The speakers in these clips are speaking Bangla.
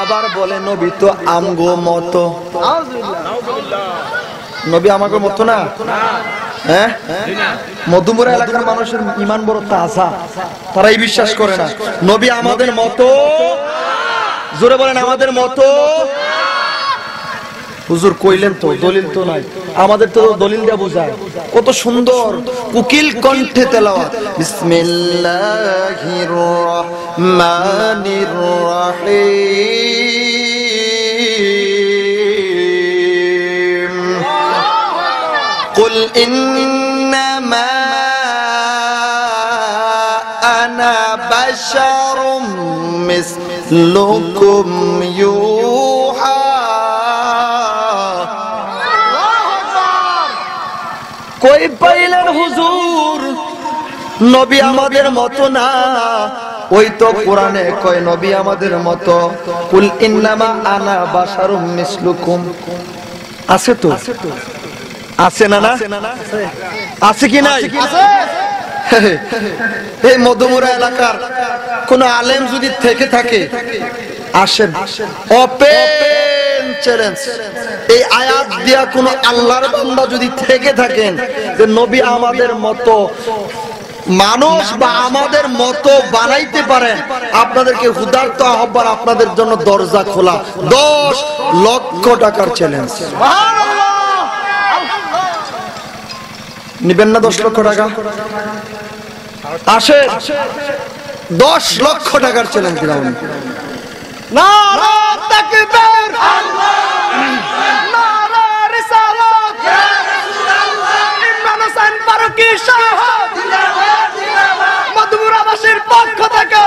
আবার বলে নবী তো আমগো মতো। নবী আমাগো মতো না, হ্যাঁ? মধুমরা এলাকার মানুষের ঈমান বড় তাজা, তারা এই বিশ্বাস করে না নবী আমাদের মতো। জোরে বলেন আমাদের মতো। হুজুর কইলেন তো, দলিল তো নাই, আমাদের তো দলিল দেয়া বোঝায়। কত সুন্দর কুকিল কণ্ঠে তেলাওয়াত। বিসমিল্লাহির রহমানির রহিম। কুল ইন্নামা আনা বাশারুম মিসলুকুম ইউহা। কই পাইলেন হুজুর নবী আমাদের মতো না? ওই তো কোরআনে কয় নবী আমাদের মতো। কুল ইন্নামা আনা বাশারুম মিসলুকুম। আছে তো, আছে না? না আছে কি নাই? এই মধুমরা এলাকার কোন আলেম যদি থেকে থাকে আসেন, ওপেন চ্যালেঞ্জ। এই আয়াত দিয়া কোন আল্লাহর বান্দা যদি থেকে থাকেন যে নবী আমাদের মতো মানুষ বা আমাদের মতো বানাইতে পারেন, আপনাদেরকে হুদার্ত আহ্বান, আপনাদের জন্য দরজা খোলা। 10 লক্ষ টাকার চ্যালেঞ্জ। নিবেন না 10 লক্ষ টাকা? আসে 10 লক্ষ টাকার চ্যালেঞ্জ দিলাম। নারা তাকবীর, নারা রিসালাত, ইয়া রাসূলুল্লাহ, ইমরান হোসেন ফারুকী শাহাদ, মধুমরাবাসীর পক্ষ থেকে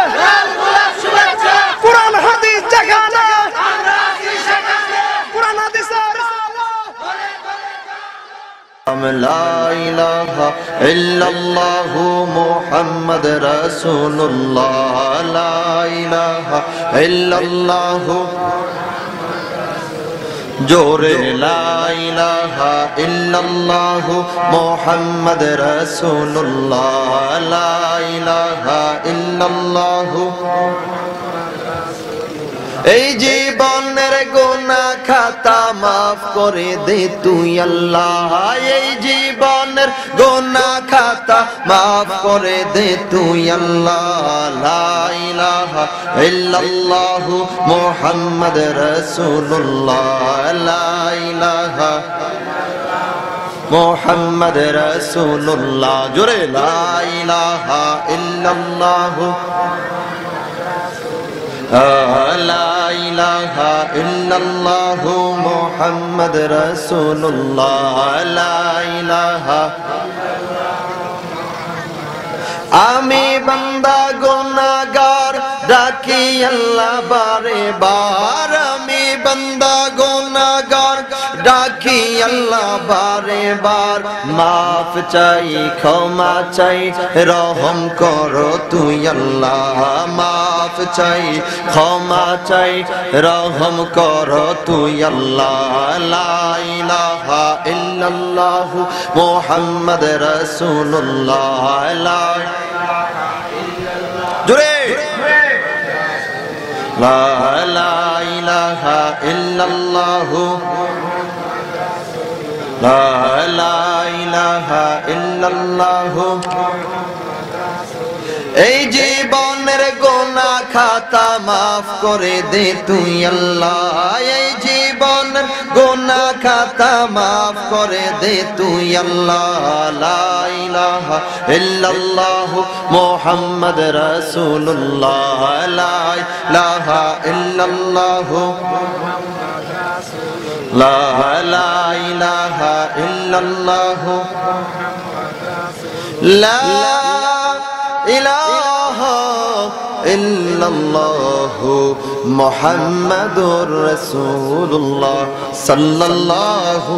শুভেচ্ছা। কুরআন হাদিস যেখানে আমরা আছি সেখানে, কুরআন হাদিসের লা ইলাহা ইল্লাল্লাহু মুহাম্মাদ রাসূলুল্লাহ, লা ইলাহা ইল্লাল্লাহু, জোরে লা ইলাহা ইল্লাল্লাহু মুহাম্মাদ রাসূলুল্লাহ, লা ইলাহা ইল্লাল্লাহু। এই জীবনের গুনাহ খাতা মাফ করে দে তুই আল্লাহ, এই জীবনের গুনাহ খাতা মাফ করে দে তুই আল্লাহ, লা ইলাহা ইল্লাল্লাহু মুহাম্মাদ রাসূলুল্লাহ, লা ইলাহা মুহাম্মাদ রাসূলুল্লাহ, জোরে লা ইলাহা ইল্লাল্লাহু, লা ইলাহা ইল্লাল্লাহু মুহাম্মাদ রাসূলুল্লাহ, লা ইলাহা। আমি বান্দা গুনাহগার ডাকি আল্লাহ বারে বার, আমি বান্দা গুনাহগার ডাকি আল্লাহ বারে বার। মাফ চাই ক্ষমা চাই রহম করো তুই আল্লাহ, মাফ চাই ক্ষমা চাই রহম করো তুই আল্লাহ, লা ইলাহা ইল্লাল্লাহু মুহাম্মাদ রাসূলুল্লাহ, লা জোরে লা ইলাহা ইল্লাল্লাহু, লা ইলাহা ইল্লাল্লাহু। এই জীবনের গুনাহ খাতা মাফ করে দে তুই আল্লাহ, এই জীবনের গুনাহ খাতা মাফ করে দে তুই আল্লাহ, লা ইলাহা ইল্লাল্লাহু মুহাম্মাদ রাসূলুল্লাহ, লা ইলাহা ইল্লাল্লাহু, লা ইলাহা ইল্লাল্লাহু, লা ইলাহা ইল্লাল্লাহু মুহাম্মাদুর রাসূলুল্লাহ সাল্লাল্লাহু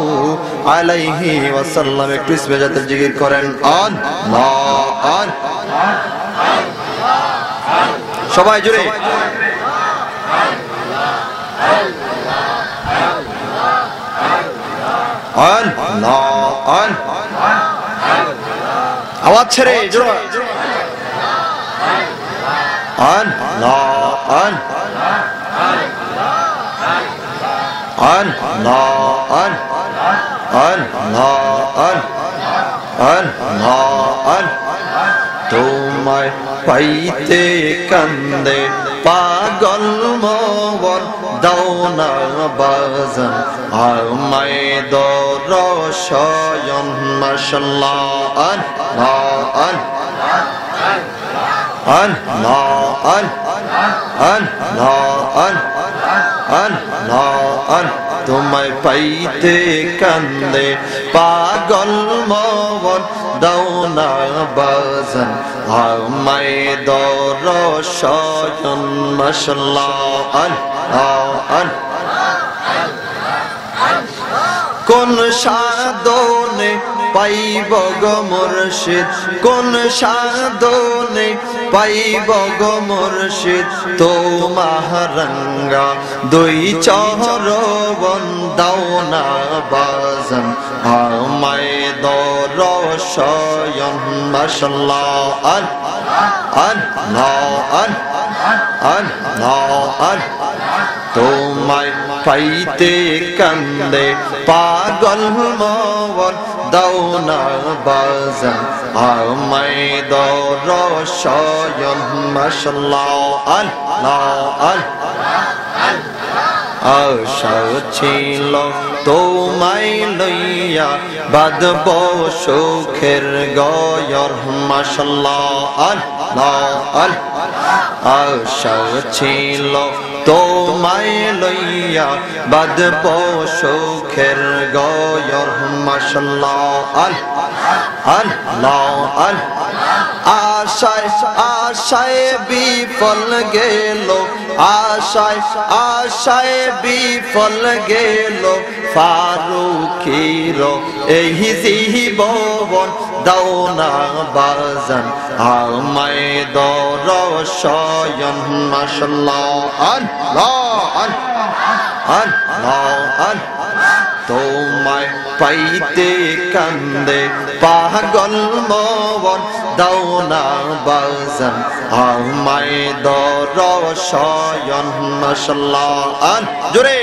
আলাইহি ওয়াসাল্লাম। একটু ইসমে জাতের জিকির করেন আল্লাহ, সবাই জুড়ে আল্লাহ, আওয়াজ ছেড়ে জোরে আল্লাহ, তোমায় পাইতে কান্দে পাগল মন দাও না বাজান আমায় দরশয়ন মাশাআল্লাহ তোমায় পাইতে কান্দে পাগল মন দাও না বাজান আমায় দরশয়ন মাশাআল্লাহ কোন সাধনে পাইব গো মুর্শিদ কোন সাধনে পাইব গো মুর্শিদ তোমারঙ্গা দুই চরণ দাও না বাজান আমায় দরশয়ন মাশাআল্লাহ তোমায় পাইতে কান্দে পাগল মন দাও না বাজান আমায় দরশয়ন মাশাআল্লাহ আশা ছিল তোমায় লইয়া বাঁধব সুখের গয়র মাশাআল্লাহ আশা ছিল তোমায় লইয়া বাঁধব সুখের গয়র মাশাআল্লাহ আশায় আশায় বিফল গেল আশায় আশায় বিফল গেল ফারুকের এই জীবন দাও না বাজান আমায় দরশয়ন মাশাআল্লাহ তোমায় পাইতে কান্দে পাগল মন দাও না বাজান আমায় দরশয়ন মাশাআল্লাহ জোরে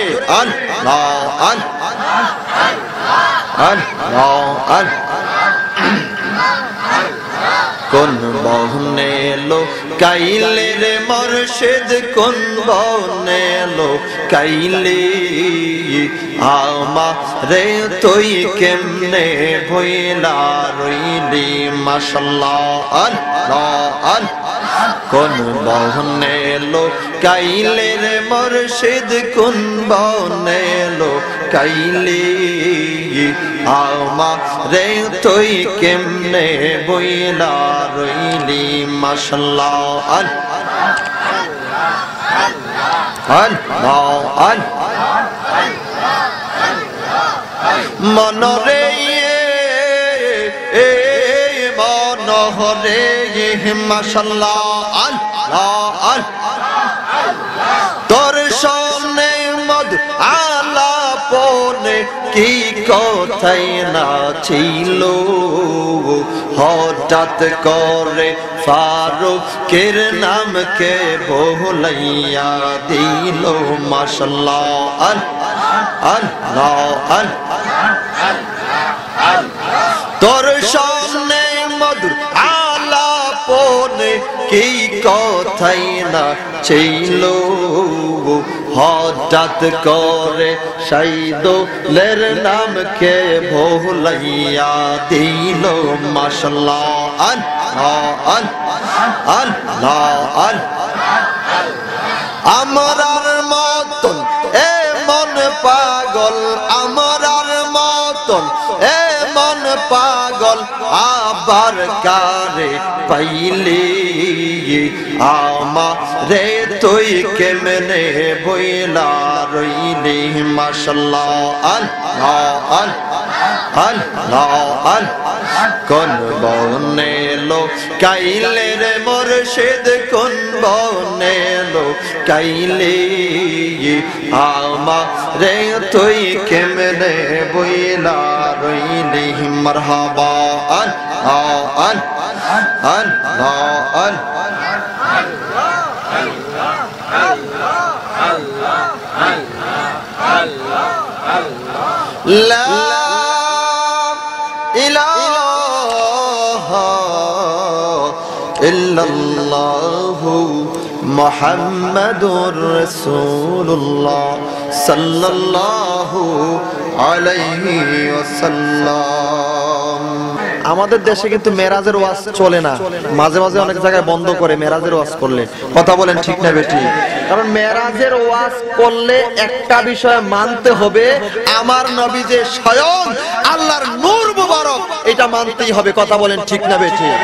কোন বহনে লো কাইলে রে মুর্শিদ কোন বহনে লো কাইলে আমারে তুই কেমনে ভইলা রইলি মাশাআল্লাহ কোন বহনে লো কাইলে রে মুর্শিদ কোন বহনে লো কাইলে আমারে তুই কেমনে ভইলা রইলি মাশাআল্লাহ মনরে মনরে মাশাআল্লাহ তোর সনে মদ আলাপনে কি কথাই না ছিল হঠাৎ করে ফারুকের নামকে ভুলাইয়া দিল মাশাআল্লাহ তোর সামনে মধুর আলাপনে কি কথাই না ছিল হঠাৎ করে সাইদুলের নামকে ভুলাইয়া দিল মাশাআল্লাহ আমরার মতন এমন পাগল আমরার মতন এমন পাগল আবার কারে পাইলে আমারে তুই কেমনে বইলা রইলি মাশাআল্লাহ কোন বনে লো কাইলে রে মুর্শিদ কোন বনে লো কাইলে আমারে তুই কেমনে বইলা রইলি মারহাবা আল্লাহ লা ইলাহা ইল্লাল্লাহু মুহাম্মাদুর রাসূলুল্লাহ সাল্লাল্লাহু আলাইহি ওয়াসাল্লাম। আমাদের দেশে কিন্তু মেরাজের ওয়াজ চলে না, মাঝে মাঝে অনেক জায়গায় বন্ধ করে মেরাজের ওয়াজ করলে। কথা বলেন ঠিক না বেঠিক? কারণ মেরাজের ওয়াজ করলে একটা বিষয় মানতে হবে, আমার নবী যে স্বয়ং আল্লাহর নূর মুবারক, এটা মানতেই হবে। কথা বলেন ঠিক না বেঠিক?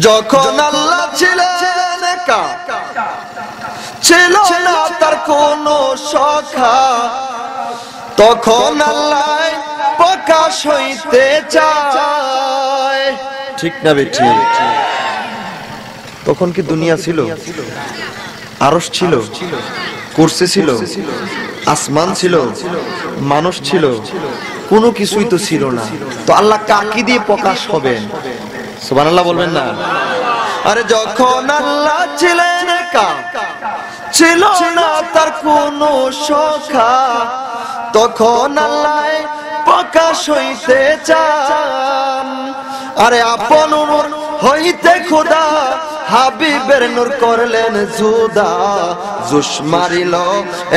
যখন আল্লাহ ছিলেন একা, ছিল না তার কোনো সখা, তখন আল্লাহ প্রকাশ হইতে চায়। ঠিক না বেঠিক? তখন কি দুনিয়া ছিল? আরশ ছিল, কুরসি ছিল, আসমান ছিল, মানুষ ছিল? কোনো কিছুই তো ছিল না। তো আল্লাহ কাকে দিয়ে প্রকাশ হবেন? সুবহানাল্লাহ বলবেন না? আরে যখন আল্লাহ ছিলেন একা, ছিল না তার কোনো সখা, তখন আল্লাহ প্রকাশ হইতে চান। আরে আপন নূর হইতে খোদা হাবিবের নূর করলেন জুদা, জুস মারিল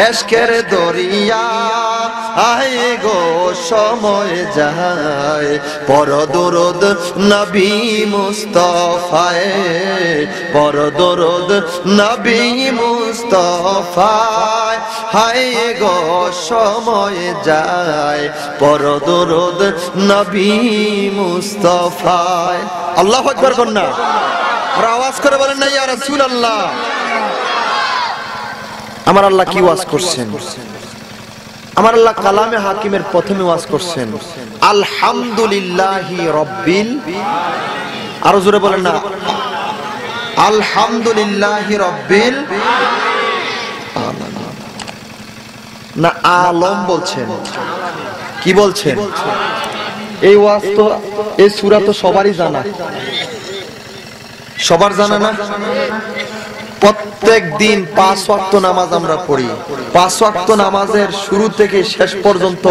এশকের দরিয়া, আয় গো সময় যায় পর দরুদ নবী মুস্তাফায়ে, পর দরুদ নবী মুস্তাফায়ে, হায় গো সময় যায় পর দরুদ নবী মুস্তাফায়ে। আল্লাহু আকবার কন্যা আর আওয়াজ করে বলেন না ইয়া রাসূলুল্লাহ। আমার আল্লাহ কি ওয়াজ করছেন? আমার আল্লাহ কালামে হাকিমের প্রথমে ওয়াজ করছেন আলহামদুলিল্লাহি রাব্বিল, আরো জোরে বলেন না আলহামদুলিল্লাহি রাব্বিল আলামিন। না আলম বলছেন? কি বলছেন? এই ওয়াজ তো, এই সূরা তো সবারই জানা, সবার জানা না? প্রত্যেক দিন 5 ওয়াক্ত নামাজ আমরা পড়ি। 5 ওয়াক্ত নামাজের শুরু থেকে শেষ পর্যন্ত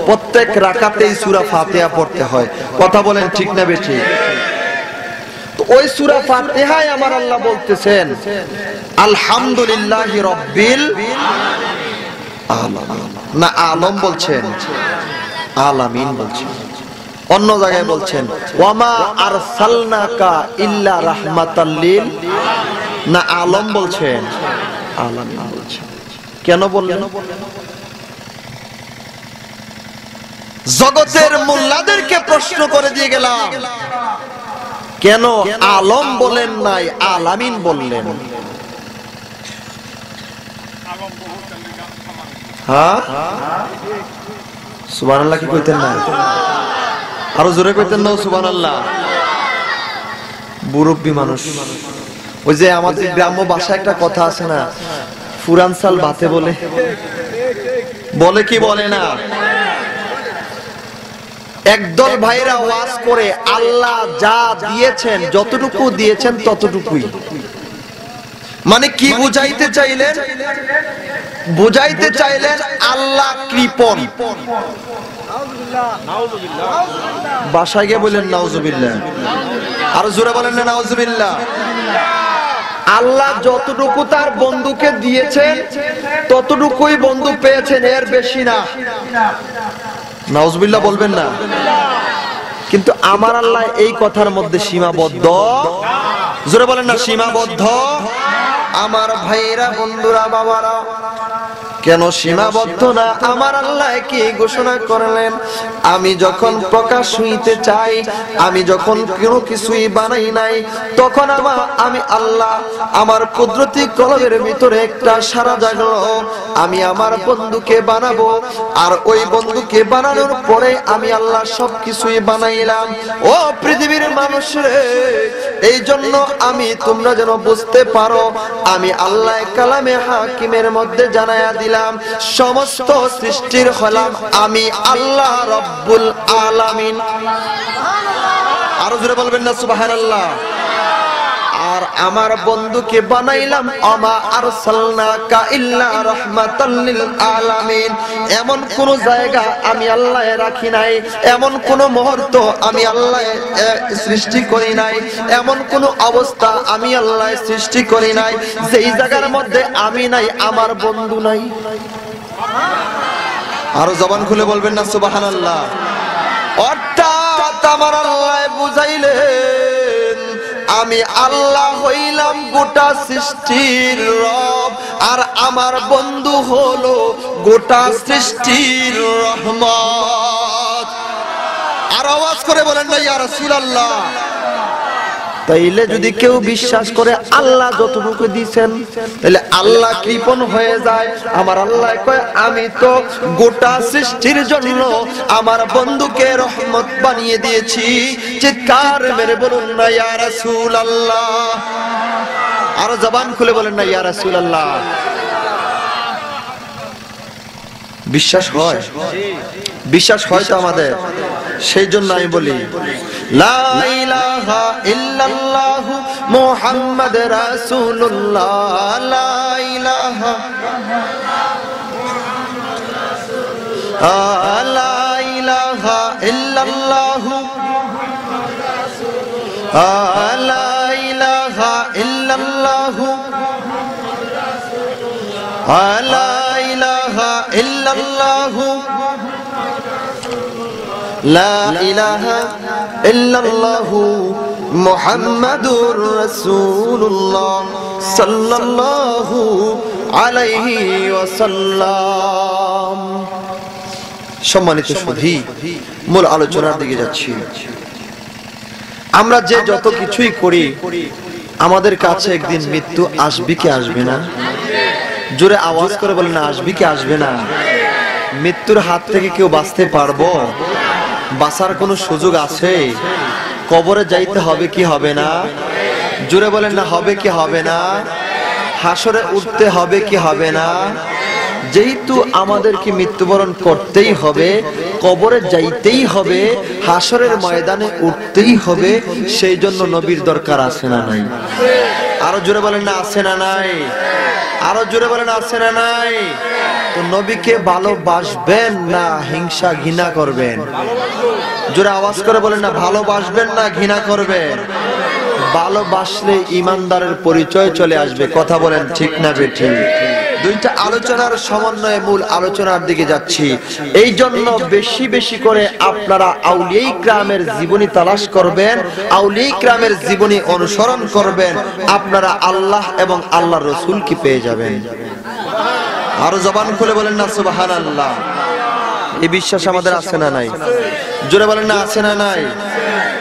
প্রত্যেক রাকাতেই সূরা ফাতিহা পড়তে হয়। কথা বলেন ঠিক না বেঠিক? তো ওই সূরা ফাতিহায় আমার আল্লাহ বলতেছেন আলহামদুলিল্লাহি রাব্বিল আলামিন। না আলম বলছেন? আলামিন বলছেন। অন্য জায়গায় বলছেন ওয়ামা আরসালনাকা ইল্লা রাহমাতাল লিল, না আলম বলছেন? আলামিন বলছেন। কেন বললেন? জগতের মোল্লাদেরকে প্রশ্ন করে দিয়ে গেলাম, কেন আলম বলেন নাই আলামিন বললেন? হ্যাঁ সুবহানাল্লাহ কি কইতেন না? আরো জোরে কইতেন না সুবহানাল্লাহ? মুরব্বি মানুষ, ওই যে আমাদের গ্রাম্য ভাষায় একটা কথা আছে না, ফুরান সাল বাতে বলে, বলে কি বলে না? একদল ভাইরা ওয়াজ করে আল্লাহ যা দিয়েছেন, যতটুকু দিয়েছেন ততটুকুই। মানে কি বুঝাইতে চাইলেন? বুঝাইতে চাইলেন আল্লাহ কৃপণ। বাসায় গিয়ে বললেন নাউজুবিল্লাহ, আর জোরে বলেন না নাউজুবিল্লাহ। আল্লাহ যতটুকু তার বন্ধুকে দিয়েছেন ততটুকুই বন্ধু পেয়েছেন, এর বেশি না। নাউজুবিল্লাহ বলবেন না? কিন্তু আমার আল্লাহ এই কথার মধ্যে সীমাবদ্ধ। জোরে বলেন না সীমাবদ্ধ? আমার ভাইরা, বন্ধুরা, বাবারা, কেন সীমাবদ্ধ না? আমার আল্লাহ কি ঘোষণা করলেন, আমি যখন প্রকাশ হইতে চাই, আমি যখন কোনো কিছুই বানাই নাই, তখন আমি আল্লাহ আমার কুদরতি কলমের ভিতরে একটা সারা জাগলো, আমি আমার বন্ধুকে বানাবো। আর ওই বন্ধুকে বানানোর পরে আমি আল্লাহ সবকিছুই বানাইলাম। ও পৃথিবীর মানুষরে, এই জন্য আমি, তোমরা যেন বুঝতে পারো, আমি আল্লাহ কালামে হাকিমের মধ্যে জানায়া দিলাম, সমস্ত সৃষ্টির হলাম আমি আল্লাহ রব্বুল আলামিন। আরো জোরে বলবেন না সুবহানাল্লাহ? আর আমার বন্ধুকে বানাইলাম আমা আরসালনাকা ইল্লা রাহমাতাল লিল আলামিন। এমন কোন জায়গা আমি আল্লাহ রাখি নাই, এমন কোন মুহূর্ত আমি আল্লাহ সৃষ্টি করি নাই, এমন কোন অবস্থা আমি আল্লাহ সৃষ্টি করি নাই যেই জায়গার মধ্যে আমি নাই, আমার বন্ধু নাই। আরো জবান খুলে বলবেন না সুবহানাল্লাহ। অর্থাৎ আমার আল্লাহ বুঝাইলেন আমি আল্লাহ হইলাম গোটা সৃষ্টির রব, আর আমার বন্ধু হলো গোটা সৃষ্টির রহমত। আর আওয়াজ করে বলেন না ইয়া রাসূলুল্লাহ। তাইলে যদি কেউ বিশ্বাস করে আল্লাহ যতটুকু দিয়েছেন, তাহলে আল্লাহ কৃপণ হয়ে যায়। আমার আল্লাহ কয় আমি তো গোটা সৃষ্টির জন্য আমার বন্ধুকে রহমত বানিয়ে দিয়েছি। চিৎকার মেরে বলুন না ইয়া রাসূলুল্লাহ। আর জবান খুলে বলেন না ইয়া রাসূলুল্লাহ। বিশ্বাস হয়? বিশ্বাস হয় তো আমাদের? সেই জন্য আমি বলি লা ইলাহা ইল্লাল্লাহ মুহাম্মাদ রাসূলুল্লাহ। লা ইলাহা লা ইলাহা ইল্লাল্লাহ লা ইলাহা ইল্লাল্লাহ লা ইলাহা ইল্লাল্লাহ লা ইলাহা ইল্লাল্লাহ মুহাম্মাদুর রাসূলুল্লাহ সাল্লাল্লাহু আলাইহি ওয়াসাল্লাম। সম্মানিত সুধী, মূল আলোচনার দিকে যাচ্ছি। আমরা যে যত কিছুই করি, আমাদের কাছে একদিন মৃত্যু আসবে কি আসবে না? জোরে আওয়াজ করে বলেন না, আসবে কি আসবে না? মৃত্যুর হাত থেকে কেউ বাঁচতে পারবো? বাঁচার কোনো সুযোগ আছে? কবরে যাইতে হবে কি হবে না? জোরে বলেন না, হবে কি হবে না? হাসরে উঠতে হবে কি হবে না? যেহেতু আমাদেরকে মৃত্যুবরণ করতেই হবে, কবরে যাইতেই হবে, হাসরের ময়দানে উঠতেই হবে, সেই জন্য নবীর দরকার আছে না নাই? আরো জোরে বলেন না, আছে না নাই? আরো জোরে বলেন আছে না নাই? তো নবীকে ভালোবাসবেন না হিংসা ঘৃণা করবেন? জোরে আওয়াজ করে বলেন না, ভালোবাসবেন না ঘৃণা করবেন? ভালোবাসলে ইমানদারের পরিচয় চলে আসবে। কথা বলেন ঠিক না বেঠিক? দুইটা আলোচনার সমন্বয়ে মূল আলোচনার দিকে যাচ্ছি। এই জন্য বেশি বেশি করে আপনারা আউলিয়া ইকরামের জীবনী তালাশ করবেন, আউলিয়া ইকরামের জীবনী অনুসরণ করবেন, আপনারা আল্লাহ এবং আল্লাহর রাসূলকে পেয়ে যাবেন। আরো জবান খুলে বলেন না সুবহানাল্লাহ। এই বিশ্বাস আমাদের আছে না নাই? জোরে বলেন না, আছে না নাই?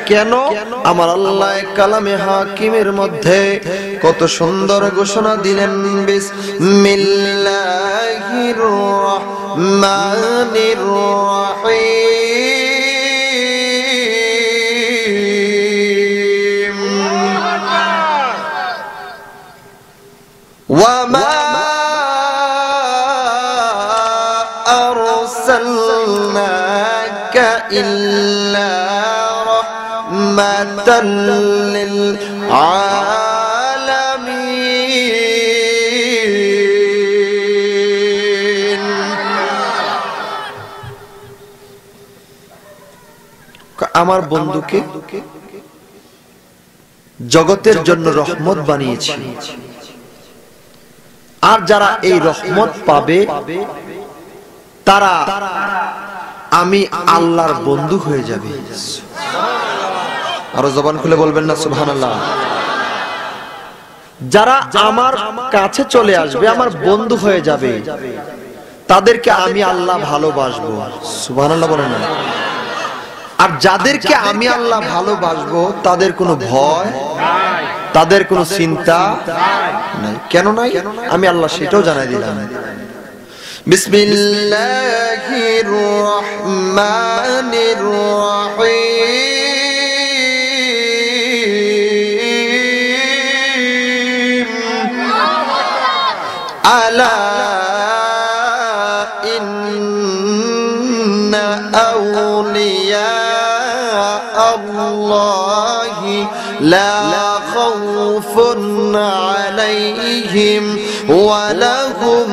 কেন? আমার আল্লাহ কালামে হাকিমের মধ্যে কত সুন্দর ঘোষণা দিলেন, বিসমিল্লাহির রহমানির রহিম। ওয়া মা আরসালনাকা ইল্লা রাহমাতাল লিল আলামিন। আমার বন্ধুকে জগতের জন্য রহমত বানিয়েছি, আর যারা এই রহমত পাবে তারা আমি আল্লাহর বন্ধু হয়ে যাবে। আরো জবান খুলে বলবেন না সুবহানাল্লাহ। যারা আমার কাছে চলে আসবে, আমার বন্ধু হয়ে যাবে, তাদেরকে আমি আল্লাহ ভালোবাসবো। সুবহানাল্লাহ বলেন না। আর যাদেরকে আমি আল্লাহ ভালোবাসবো তাদের কোনো ভয়, তাদের কোনো চিন্তা নাই। কেন নাই? আমি আল্লাহ সেটাও জানাই দিলাম। বিসমিল্লাহির রহমানির রহিম। আলা ইন্না আউলিয়া আল্লাহি লা খাউফুন আলাইহিম ওয়া লাহুম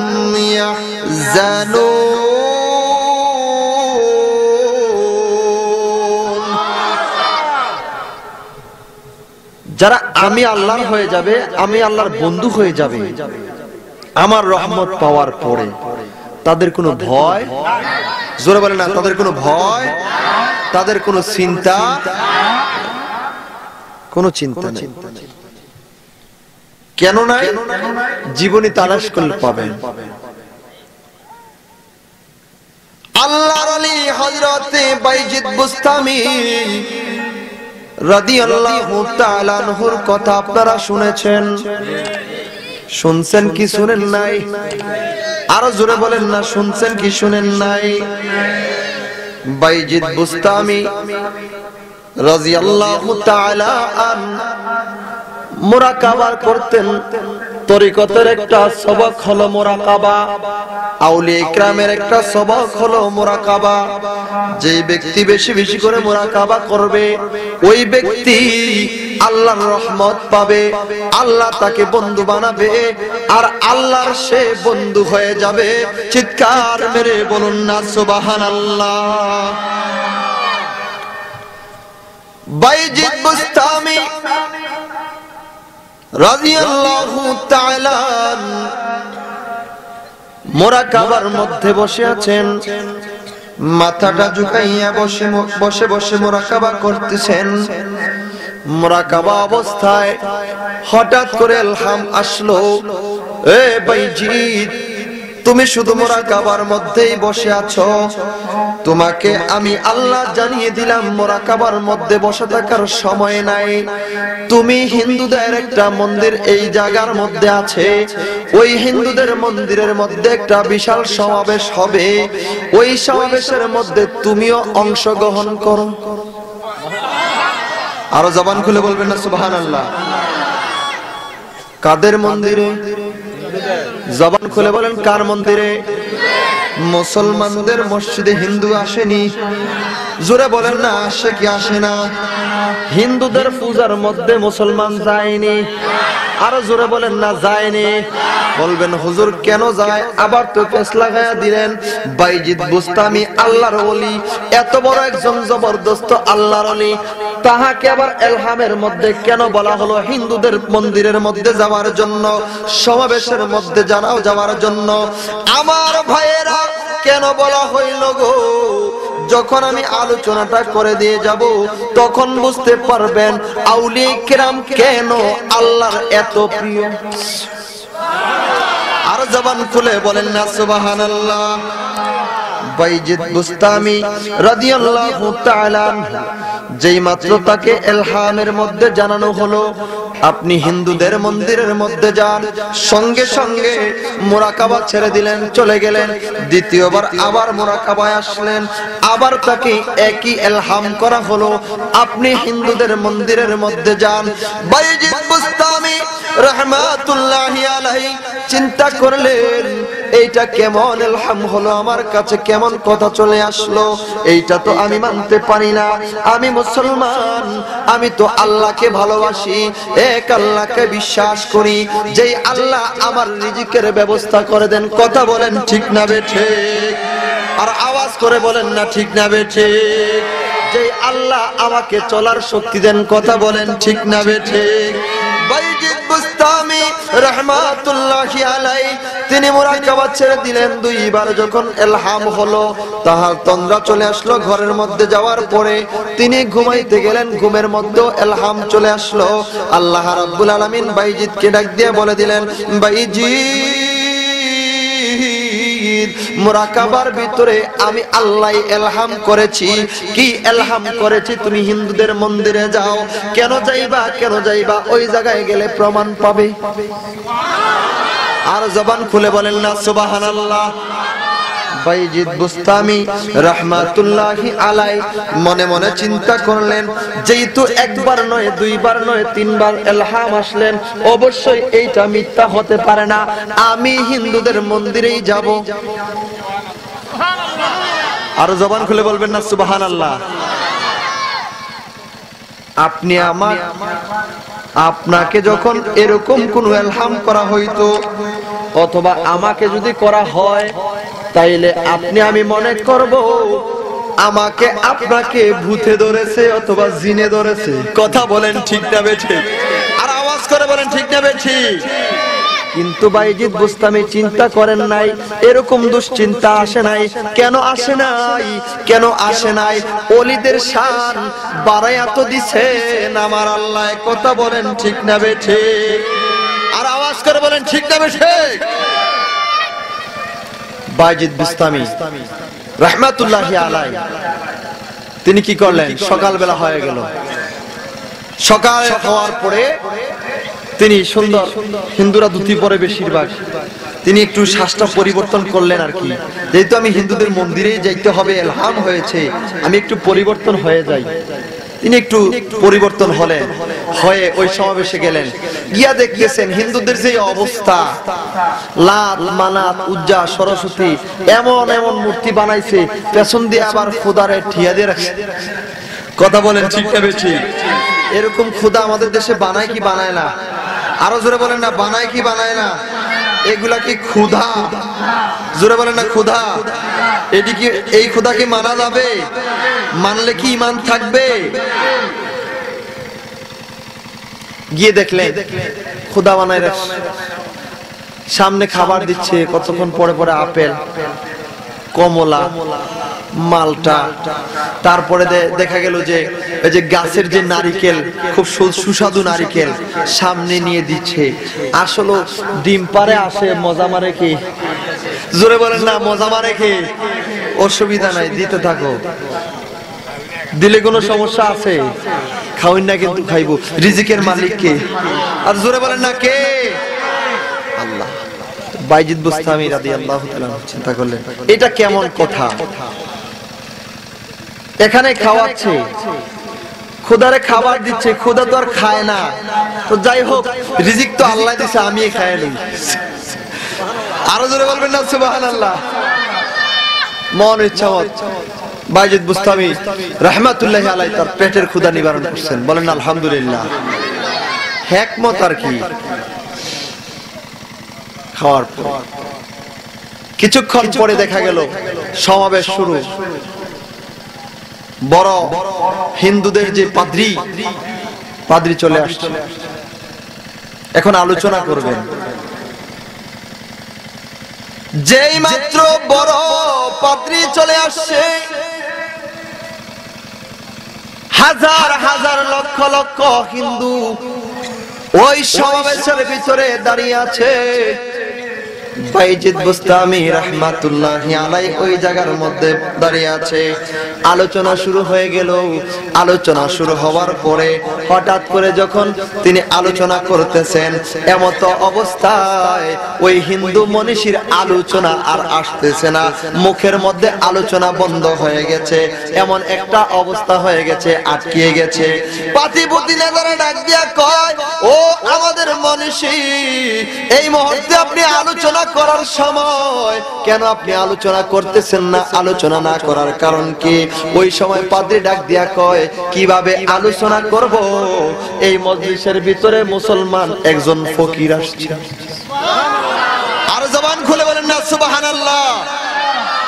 ইয়াহজানুন। যারা আমি আল্লাহর হয়ে যাবে, আমি আল্লাহর বন্ধু হয়ে যাবে আমার রহমত পাওয়ার পরে, তাদের কোনো ভয়, জোরে বলে না, তাদের কোনো ভয়, তাদের কোনো চিন্তা, কোনো চিন্তা নেই। কেন নাই? জীবনী তালাশ করলে পাবেন। আল্লাহর ওলি হযরত বাইজিদ বুস্তামি রাদিয়াল্লাহু তাআলা আনহুর কথা আপনারা শুনেছেন, শুনছেন কি শুনেন নাই? আরো জোরে বলেন না, শুনছেন কি শুনেন নাই? বাইজিদ বুস্তামি রাদিয়াল্লাহু তাআলা আন মুরাকাবা করতেন। তরিকতের একটা সবক হলো মুরাকাবা, আউলিয়া ইকরামের একটা সবক হলো মুরাকাবা। যে ব্যক্তি বেশি বেশি করে মুরাকাবা করবে, ওই ব্যক্তি আল্লাহর রহমত পাবে, আল্লাহ তাকে বন্ধু বানাবে, আর আল্লাহর সে বন্ধু হয়ে যাবে। চিৎকার মেরে বলুন না সুবহানাল্লাহ। বাইজিদ বুস্তামি রাদিয়াল্লাহু তাআলা মুরাকাবার মধ্যে বসে আছেন, মাথাটা ঝুঁকাইয়া বসে বসে বসে মুরাকাবা করতেছেন। মুরাকাবা অবস্থায় হঠাৎ করে ইলহাম আসলো, এ বাইজিদ, তুমি শুধু মুরাকাবার মধ্যেই বসে আছো, তোমাকে আমি আল্লাহ জানিয়ে দিলাম মুরাকাবার মধ্যে বসে থাকার সময় নাই। তুমি হিন্দুদের একটা মন্দির এই জায়গার মধ্যে আছে, ওই হিন্দুদের মন্দিরের মধ্যে একটা বিশাল সমাবেশ হবে, ওই সমাবেশের মধ্যে তুমিও অংশগ্রহণ করো। আরো জবান খুলে বলবেন না সুবহানাল্লাহ। কাদের মন্দিরে? জবান খুলে বলেন, কার মন্দিরে? মুসলমানদের মসজিদে হিন্দু আসেনি? জোরে বলেন না, আসে কি আসে না? হিন্দুদের পূজার মধ্যে মুসলমান যায়নি? আরো জোরে বলেন না, যায়নি। বলবেন হুজুর কেন যায়? আবার তো পেছ লাগায়া দিলেন। বাইজিদ বুস্তামি আল্লাহর ওলি, এত বড় একজন জবরদস্ত আল্লাহর ওলি, তাহাকে আবার ইলহামের মধ্যে কেন বলা হলো হিন্দুদের মন্দিরের মধ্যে যাওয়ার জন্য, সমাবেশের মধ্যে জানাও যাওয়ার জন্য? আমার ভাইয়েরা, কেন বলা হইল গো? যখন আমি আলোচনাটা করে দিয়ে যাব, তখন বুঝতে পারবেন আউলিয়া কিরাম কেন আল্লাহর এত প্রিয়। আর জবান খুলে বলেন না সুবহানাল্লাহ। বাইজিদ বুস্তামি রাদিয়াল্লাহু তাআলা যেই মাত্র তাকে ইলহামের মধ্যে জানানো হলো আপনি হিন্দুদের মন্দিরের মধ্যে যান, সঙ্গে সঙ্গে মুরাকাবা ছেড়ে দিলেন, চলে গেলেন। দ্বিতীয়বার আবার মুরাকাবায় আসলেন, আবার তাকে একই ইলহাম করা হলো, আপনি হিন্দুদের মন্দিরের মধ্যে যান। বাইজিদ বুস্তামি রাহমাতুল্লাহি আলাইহি চিন্তা করলেন, এইটা কেমন ইলহাম হলো আমার কাছে, কেমন কথা চলে আসলো, এইটা তো আমি মানতে পারি না। আমি মুসলমান, আমি তো আল্লাহকে ভালোবাসি, এক আল্লাহকে বিশ্বাস করি, যেই আল্লাহ আমার রিজিকের ব্যবস্থা করে দেন। কথা বলেন ঠিক না বেঠিক? আর আওয়াজ করে বলেন না ঠিক না বেঠিক? যেই আল্লাহ আমাকে চলার শক্তি দেন। কথা বলেন ঠিক না বেঠিক? বাইজিদ বুস্তামি রাহমাতুল্লাহি আলাইহি তিনি মুরাকাবা ছেড়ে দিলেন। দুইবার যখন ইলহাম হলো, তাহার তন্দ্রা চলে আসলো। ঘরের মধ্যে যাওয়ার পরে তিনি ঘুমাইতে গেলেন, ঘুমের মধ্যে ইলহাম চলে আসলো। আল্লাহ রাব্বুল আলামিন বাইজিদকে ডাক দিয়ে বলে দিলেন, বাইজিদ, মুরাকাবার ভিতরে আমি আল্লাহ ইলহাম করেছি। কি ইলহাম করেছি? তুমি হিন্দুদের মন্দিরে যাও। কেন যাইবা? কেন যাইবা? ওই জায়গায় গেলে প্রমাণ পাবে। আর জবান খুলে বলেন না সুবহানাল্লাহ। বাইজিদ বুস্তামি রাহমাতুল্লাহি আলাইহি মনে মনে চিন্তা করলেন, যেহেতু একবার নয়, দুইবার নয়, তিনবার ইলহাম আসলেন, অবশ্যই এইটা মিথ্যা হতে পারে না, আমি হিন্দুদের মন্দিরেই যাব। আর জবান খুলে বলবেন না সুবহানাল্লাহ। আপনি আমার আপনাকে যখন এরকম কোন ইলহাম করা হইতো অথবা আমাকে যদি করা হয়, তাইলে আপনি আমি মনে করব আমাকে আপনাকে ভূতে ধরেছে অথবা জিনে ধরেছে। কথা বলেন ঠিক না বেঠিক? আর আওয়াজ করে বলেন ঠিক না বেঠিক? কিন্তু বাইজিদ বুস্তামি চিন্তা করেন নাই, এরকম দুশ্চিন্তা আসে নাই। কেন আসে নাই? কেন আসে নাই? ওলিদের শান বাড়াইয়া তো দিছেন আমার আল্লাহ। কথা বলেন ঠিক না বেঠিক? আর আওয়াজ করে বলেন ঠিক না বেঠিক? বাইজিদ বুস্তামি রাহমাতুল্লাহি আলাইহি তিনি কি করলেন? সকালবেলা হয়ে গেল, সকাল হওয়ার পরে তিনি সুন্দর, হিন্দুরা ধুতি পরে বেশিরভাগ, তিনি একটু শ্বাসটা পরিবর্তন করলেন আর কি। যেহেতু আমি হিন্দুদের মন্দিরে যাইতে হবে, ইলহাম হয়েছে, আমি একটু পরিবর্তন হয়ে যাই। তিনি একটু পরিবর্তন হলেন, হয়ে ওই সমাবেশে গেলেন। গিয়া দেখতেছেন হিন্দুদের যে অবস্থা, লাত মানাত উজ্জা সরস্বতী এমন এমন মূর্তি বানাইছে, পেছন দিয়ে আবার খোদারে ঠিয়া দিয়ে রাখছে। কথা বলেন ঠিক না বেঠিক? এরকম খোদা আমাদের দেশে বানায় কি বানায় না? আরো জোরে বলেন না, বানায় কি বানায় না? এগুলা কি ক্ষুধা? জোরে বলেন না ক্ষুধা? এটি কি, এই ক্ষুধা কি মানা যাবে? মানলে কি ঈমান থাকবে? গিয়ে দেখলেন ক্ষুধা বানায় রাখছে, সামনে খাবার দিচ্ছে, কতক্ষণ পরে পরে আপেল, কমলা, মালটা, তারপরে দেখা গেল যে এই যে গাছের যে নারিকেল, খুব সুস্বাদু নারিকেল সামনে নিয়ে দিচ্ছে। আসলে ডিম পারে আসে, মজা মারে কি? জোরে বলেন না, মজা মারে কি? অসুবিধা নাই, দিতে থাকো। দিলে কোনো সমস্যা আছে? খাওয়েন না কিন্তু খাইবো। রিজিকের মালিক কে? আর জোরে বলেন না কে? আল্লাহ। বাইজিদ বুস্তামি রাদিয়াল্লাহু তাআলা চিন্তা করলেন, এটা কেমন কথা? এখানে খাওয়াচ্ছে, খোদারে খাবার দিচ্ছে, খোদা তো আর খায় না। তো যাই হোক, রিজিক তো আল্লাহ দিছে, আমি খাই নি। আরো জোরে বলবেন না সুবহানাল্লাহ? মন ইচ্ছা মত বাইজিদ বুস্তামি রাহমাতুল্লাহি আলাইহি তার পেটের ক্ষুধা নিবারণ করছেন। বলেন আলহামদুলিল্লাহ। হিকমত আর কি? খাওয়ার পর কিছুক্ষণ পরে দেখা গেল সমাবেশ শুরু। বড় হিন্দুদের যে পাদ্রী চলে আসছে, এখন আলোচনা করবেন। যেই মাত্র বড় পাদ্রী চলে আসছে, হাজার হাজার লক্ষ লক্ষ হিন্দু ওই সমাবেশের ভিতরে দাঁড়িয়ে আছে। বাইজিদ বুস্তামি রাহমাতুল্লাহি আলাইহি ওই জায়গার মধ্যে দাঁড়িয়ে আছে। আলোচনা শুরু হয়ে গেল। আলোচনা শুরু হওয়ার পরে হঠাৎ করে যখন তিনি আলোচনা করতেছেন, এমত অবস্থায় ওই হিন্দু মনীষীর আলোচনা আর আসতেছে না, মুখের মধ্যে আলোচনা বন্ধ হয়ে গেছে। এমন একটা অবস্থা হয়ে গেছে, আটকিয়ে গেছে। পাতিপতি নেতারা ডাক দিয়া কয়, ও আমাদের মনীষী, এই মুহূর্তে আপনি আলোচনা করার সময়, কেন আপনি আলোচনা করতেছেন না? আলোচনা না করার কারণ কি? ওই সময় পাদ্রী ডাক দিয়া কয়, কিভাবে আলোচনা করব? এই মজলিসের ভিতরে মুসলমান একজন ফকির আসছে। আর জবান খুলে বলেন না সুবহানাল্লাহ?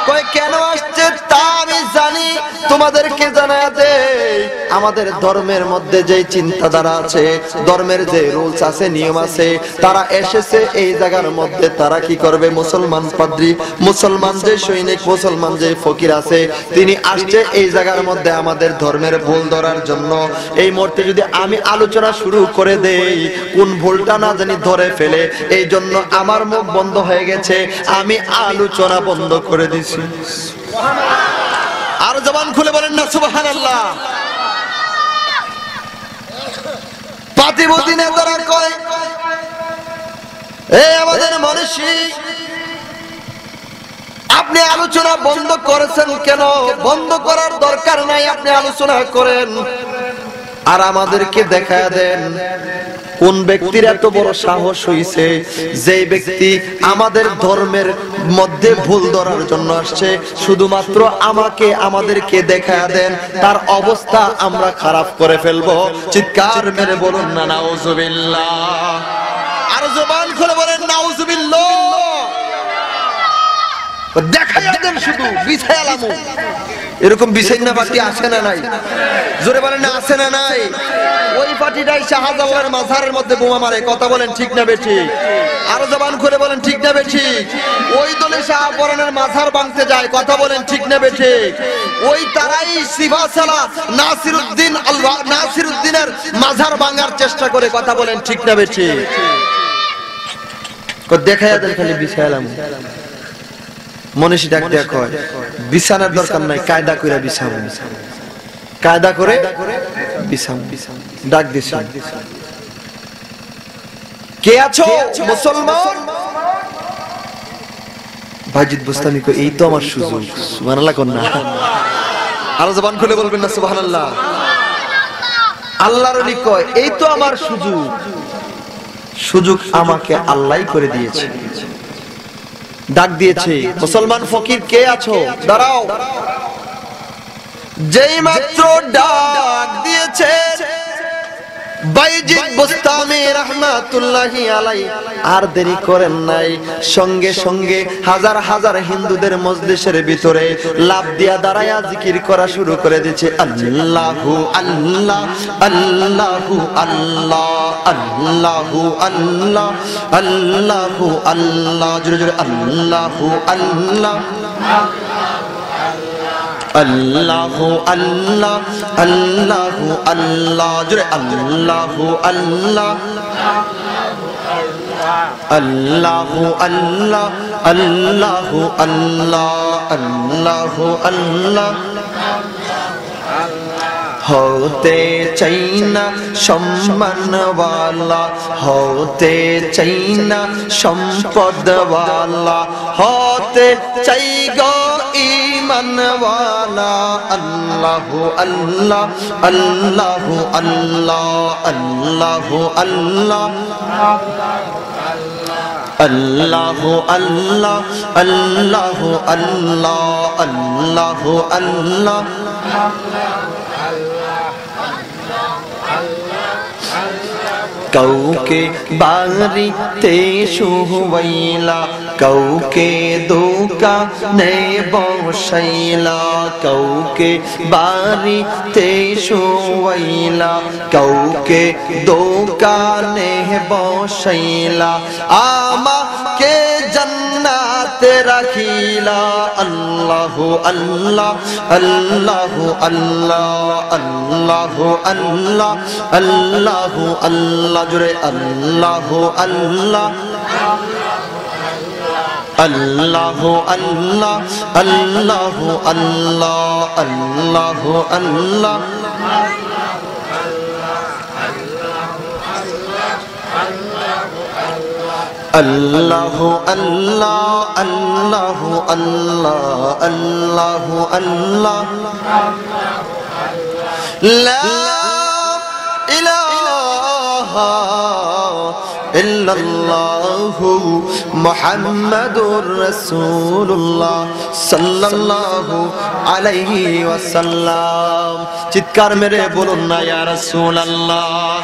কয় কেন আসছে তা আমি জানি, তোমাদেরকে জানায়া দেই। আমাদের ধর্মের মধ্যে যে চিন্তাধারা আছে, ধর্মের যে রুলস আছে, নিয়ম আছে, তারা এসেছে এই জায়গার মধ্যে। তারা কি করবে? মুসলমান পাদ্রী, মুসলমান যে সৈনিক, মুসলমান যে ফকির আছে, তিনি আসছে এই জায়গার মধ্যে আমাদের ধর্মের ভুল ধরার জন্য। এই মুহূর্তে যদি আমি আলোচনা শুরু করে দেই, কোন ভুলটা না জানি ধরে ফেলে, এই জন্য আমার মুখ বন্ধ হয়ে গেছে, আমি আলোচনা বন্ধ করে দিছি। আর জবান খুলে বলেন না সুবহানাল্লাহ? পাতিপতি নেতারা কয়, এই আমাদের মনীষী, আপনি আলোচনা বন্ধ করেছেন কেন? বন্ধ করার দরকার নাই, আপনি আলোচনা করেন আর আমাদেরকে দেখায় দেন কোন ব্যক্তির এত বড় সাহস হইছে যে ব্যক্তি আমাদের ধর্মের মধ্যে ভুল ধরার জন্য আসছে, শুধুমাত্র আমাকে আমাদেরকে দেখায়া দেন, তার অবস্থা আমরা খারাপ করে ফেলবো। চিৎকার মেরে বলুন না নাউজুবিল্লাহ। আর জবান খুলে বলেন নাউজুবিল্লাহ। দেখায়া দেন শুধু বিছায়ালামু। এরকম বিছাইনা পার্টি আছে না নাই? জোরে বলেন না আছে না নাই? ওই পার্টিটাই শাহজালালের মাজারের মধ্যে বোমা মারে। কথা বলেন ঠিক না বেঠিক? আরো জবান করে বলেন ঠিক না বেঠিক? ওই দলে শাহপরানের মাজার ভাঙতে যায়। কথা বলেন ঠিক না বেঠিক? ওই তারাই সিভাসালা নাসিরউদ্দিন আল্লাহ নাসিরউদ্দিনের মাজার ভাঙার চেষ্টা করে। কথা বলেন ঠিক না বেঠিক? দেখায়া দেন খালি বিছায়ালামু। মনীষী ডাক দিয়া কয় বিছানার দরকার নাই, কায়দা করে বিছাবো, কায়দা করে বিছাবো। ডাক দিছে, কে আছো মুসলমান? বাজিদ বুস্তামি কয় এই তো আমার সুযোগ। সুবহানাল্লাহ কোন না? আরো জবান খুলে বলবেন না সুবহানাল্লাহ? আল্লাহর ওলি কয় এই তো আমার সুযোগ। সুযোগ আমাকে আল্লাহই করে দিয়েছে। ডাক দিয়েছে, মুসলমান ফকির কে আছো? দাঁড়াও। যেই মাত্র ডাক দিয়েছে বাইজিদ বুস্তামি রাহমাতুল্লাহি আলাইহি, আর দেরি করেন নাই, সঙ্গে সঙ্গে হাজার হাজার হিন্দুদের মজলিসের ভিতরে লাভ দিয়া দাঁড়ায়া জিকির করা শুরু করে দিয়েছে। আল্লাহু আল্লাহ আল্লাহু আল্লাহ আল্লাহু আল্লাহ আল্লাহু আল্লাহ। জোরে জোরে আল্লাহু আল্লাহ আল্লাহু আল্লাহ আল্লাহু আল্লাহ। জোরে আল্লাহু আল্লাহ আল্লাহু আল্লাহ আল্লাহু আল্লাহ আল্লাহু আল্লাহ। होते चाइना सम्मान वाला, होते चाइना सम्पद वाला, होते चाहिए ईमान वाला। अल्लाह अल्लाह अल्लाह अल्लाह अल्लाह अल्लाह अल्लाह अल्लाह अल्लाह अल्लाह अल्लाह अल्लाह। কাউকে বাড়িতে শুয়াইলা, কাউকে দোকানে বসাইলা, কাউকে বাড়িতে শুয়াইলা, কাউকে দোকানে বসাইলা, আমাকে জান্নাতে রাখিলা। আল্লাহু আল্লাহ আল্লাহু আল্লাহ আল্লাহু আল্লাহ আল্লাহু আল্লাহ। জোরে আল্লাহু আল্লাহ আল্লাহু আল্লাহ আল্লাহু আল্লাহ আল্লাহু আল্লাহ। अल्लाहु अल्लाह अल्लाहु अल्लाह अल्लाहु अल्लाह ला इलाहा इल्लल्लाहु मुहम्मदुर रसूलुल्लाह सल्लल्लाहु अलैहि वसल्लम। चित्कार मेरे बोलुन ना या रसूल अल्लाह।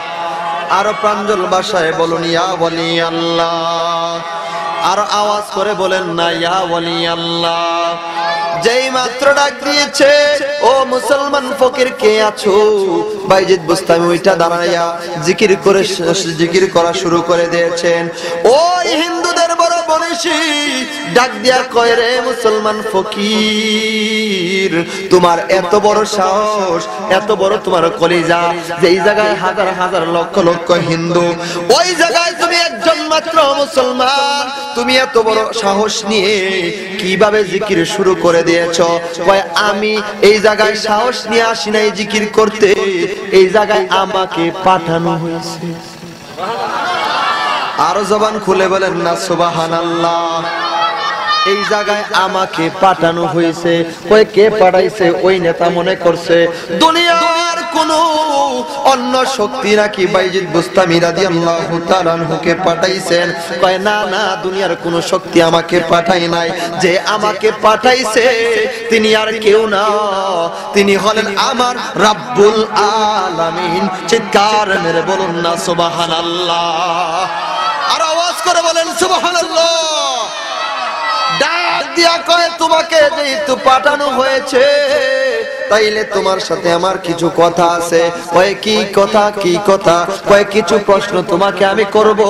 আর প্রাঞ্জল ভাষায় বলুন ইয়া ওয়ালি আল্লাহ। আর আওয়াজ করে বলেন না ইয়া ওয়ালি আল্লাহ। যেই মাত্র ডাক দিয়েছে ও মুসলমান ফকির কে আছো, বাইজিদ বুস্তামি ওইটা দাঁড়াইয়া জিকির করা শুরু করে দিয়েছেন। ওই হিন্দুদের বড় বনিশি ডাক দিয়া কয় রে মুসলমান ফকির, তোমার এত বড় সাহস, এত বড় তোমার কলিজা, যেই জায়গায় হাজার হাজার লক্ষ লক্ষ হিন্দু, ওই জায়গায় তুমি একজন মাত্র মুসলমান, তুমি এত বড় সাহস নিয়ে কিভাবে জিকির শুরু করে দিয়েছো? কয় আমি এই জায়গায় সাহস নিয়ে আসি নাই জিকির করতে, এই জায়গায় আমাকে পাঠানো হয়েছে। আরো জবান খুলে বলেন না সুবহানাল্লাহ। এই জায়গায় আমাকে পাঠানো হয়েছে। কয় কে পাঠাইছে? ওই নেতা মনে করছে দুনিয়ার কোনো অন্য শক্তি নাকি বাইজিদ বুস্তামি রাদিয়াল্লাহু তাআলা আনহুকে পাঠাইছেন? কয় না না, দুনিয়ার কোনো শক্তি আমাকে পাঠায় নাই, যে আমাকে পাঠাইছে তিনি আর কেউ না, তিনি হলেন আমার রাব্বুল আলামিন। চিৎকার মেরে বলুন না সুবহানাল্লাহ, আর আওয়াজ করে বলেন সুবহানাল্লাহ। ডাক দিয়া কয় তোমাকে যেহেতু পাঠানো হয়েছে তাইলে তোমার সাথে আমার কিছু কথা আছে। কয় কি কথা? কি কথা? কয় কিছু প্রশ্ন তোমাকে আমি করব,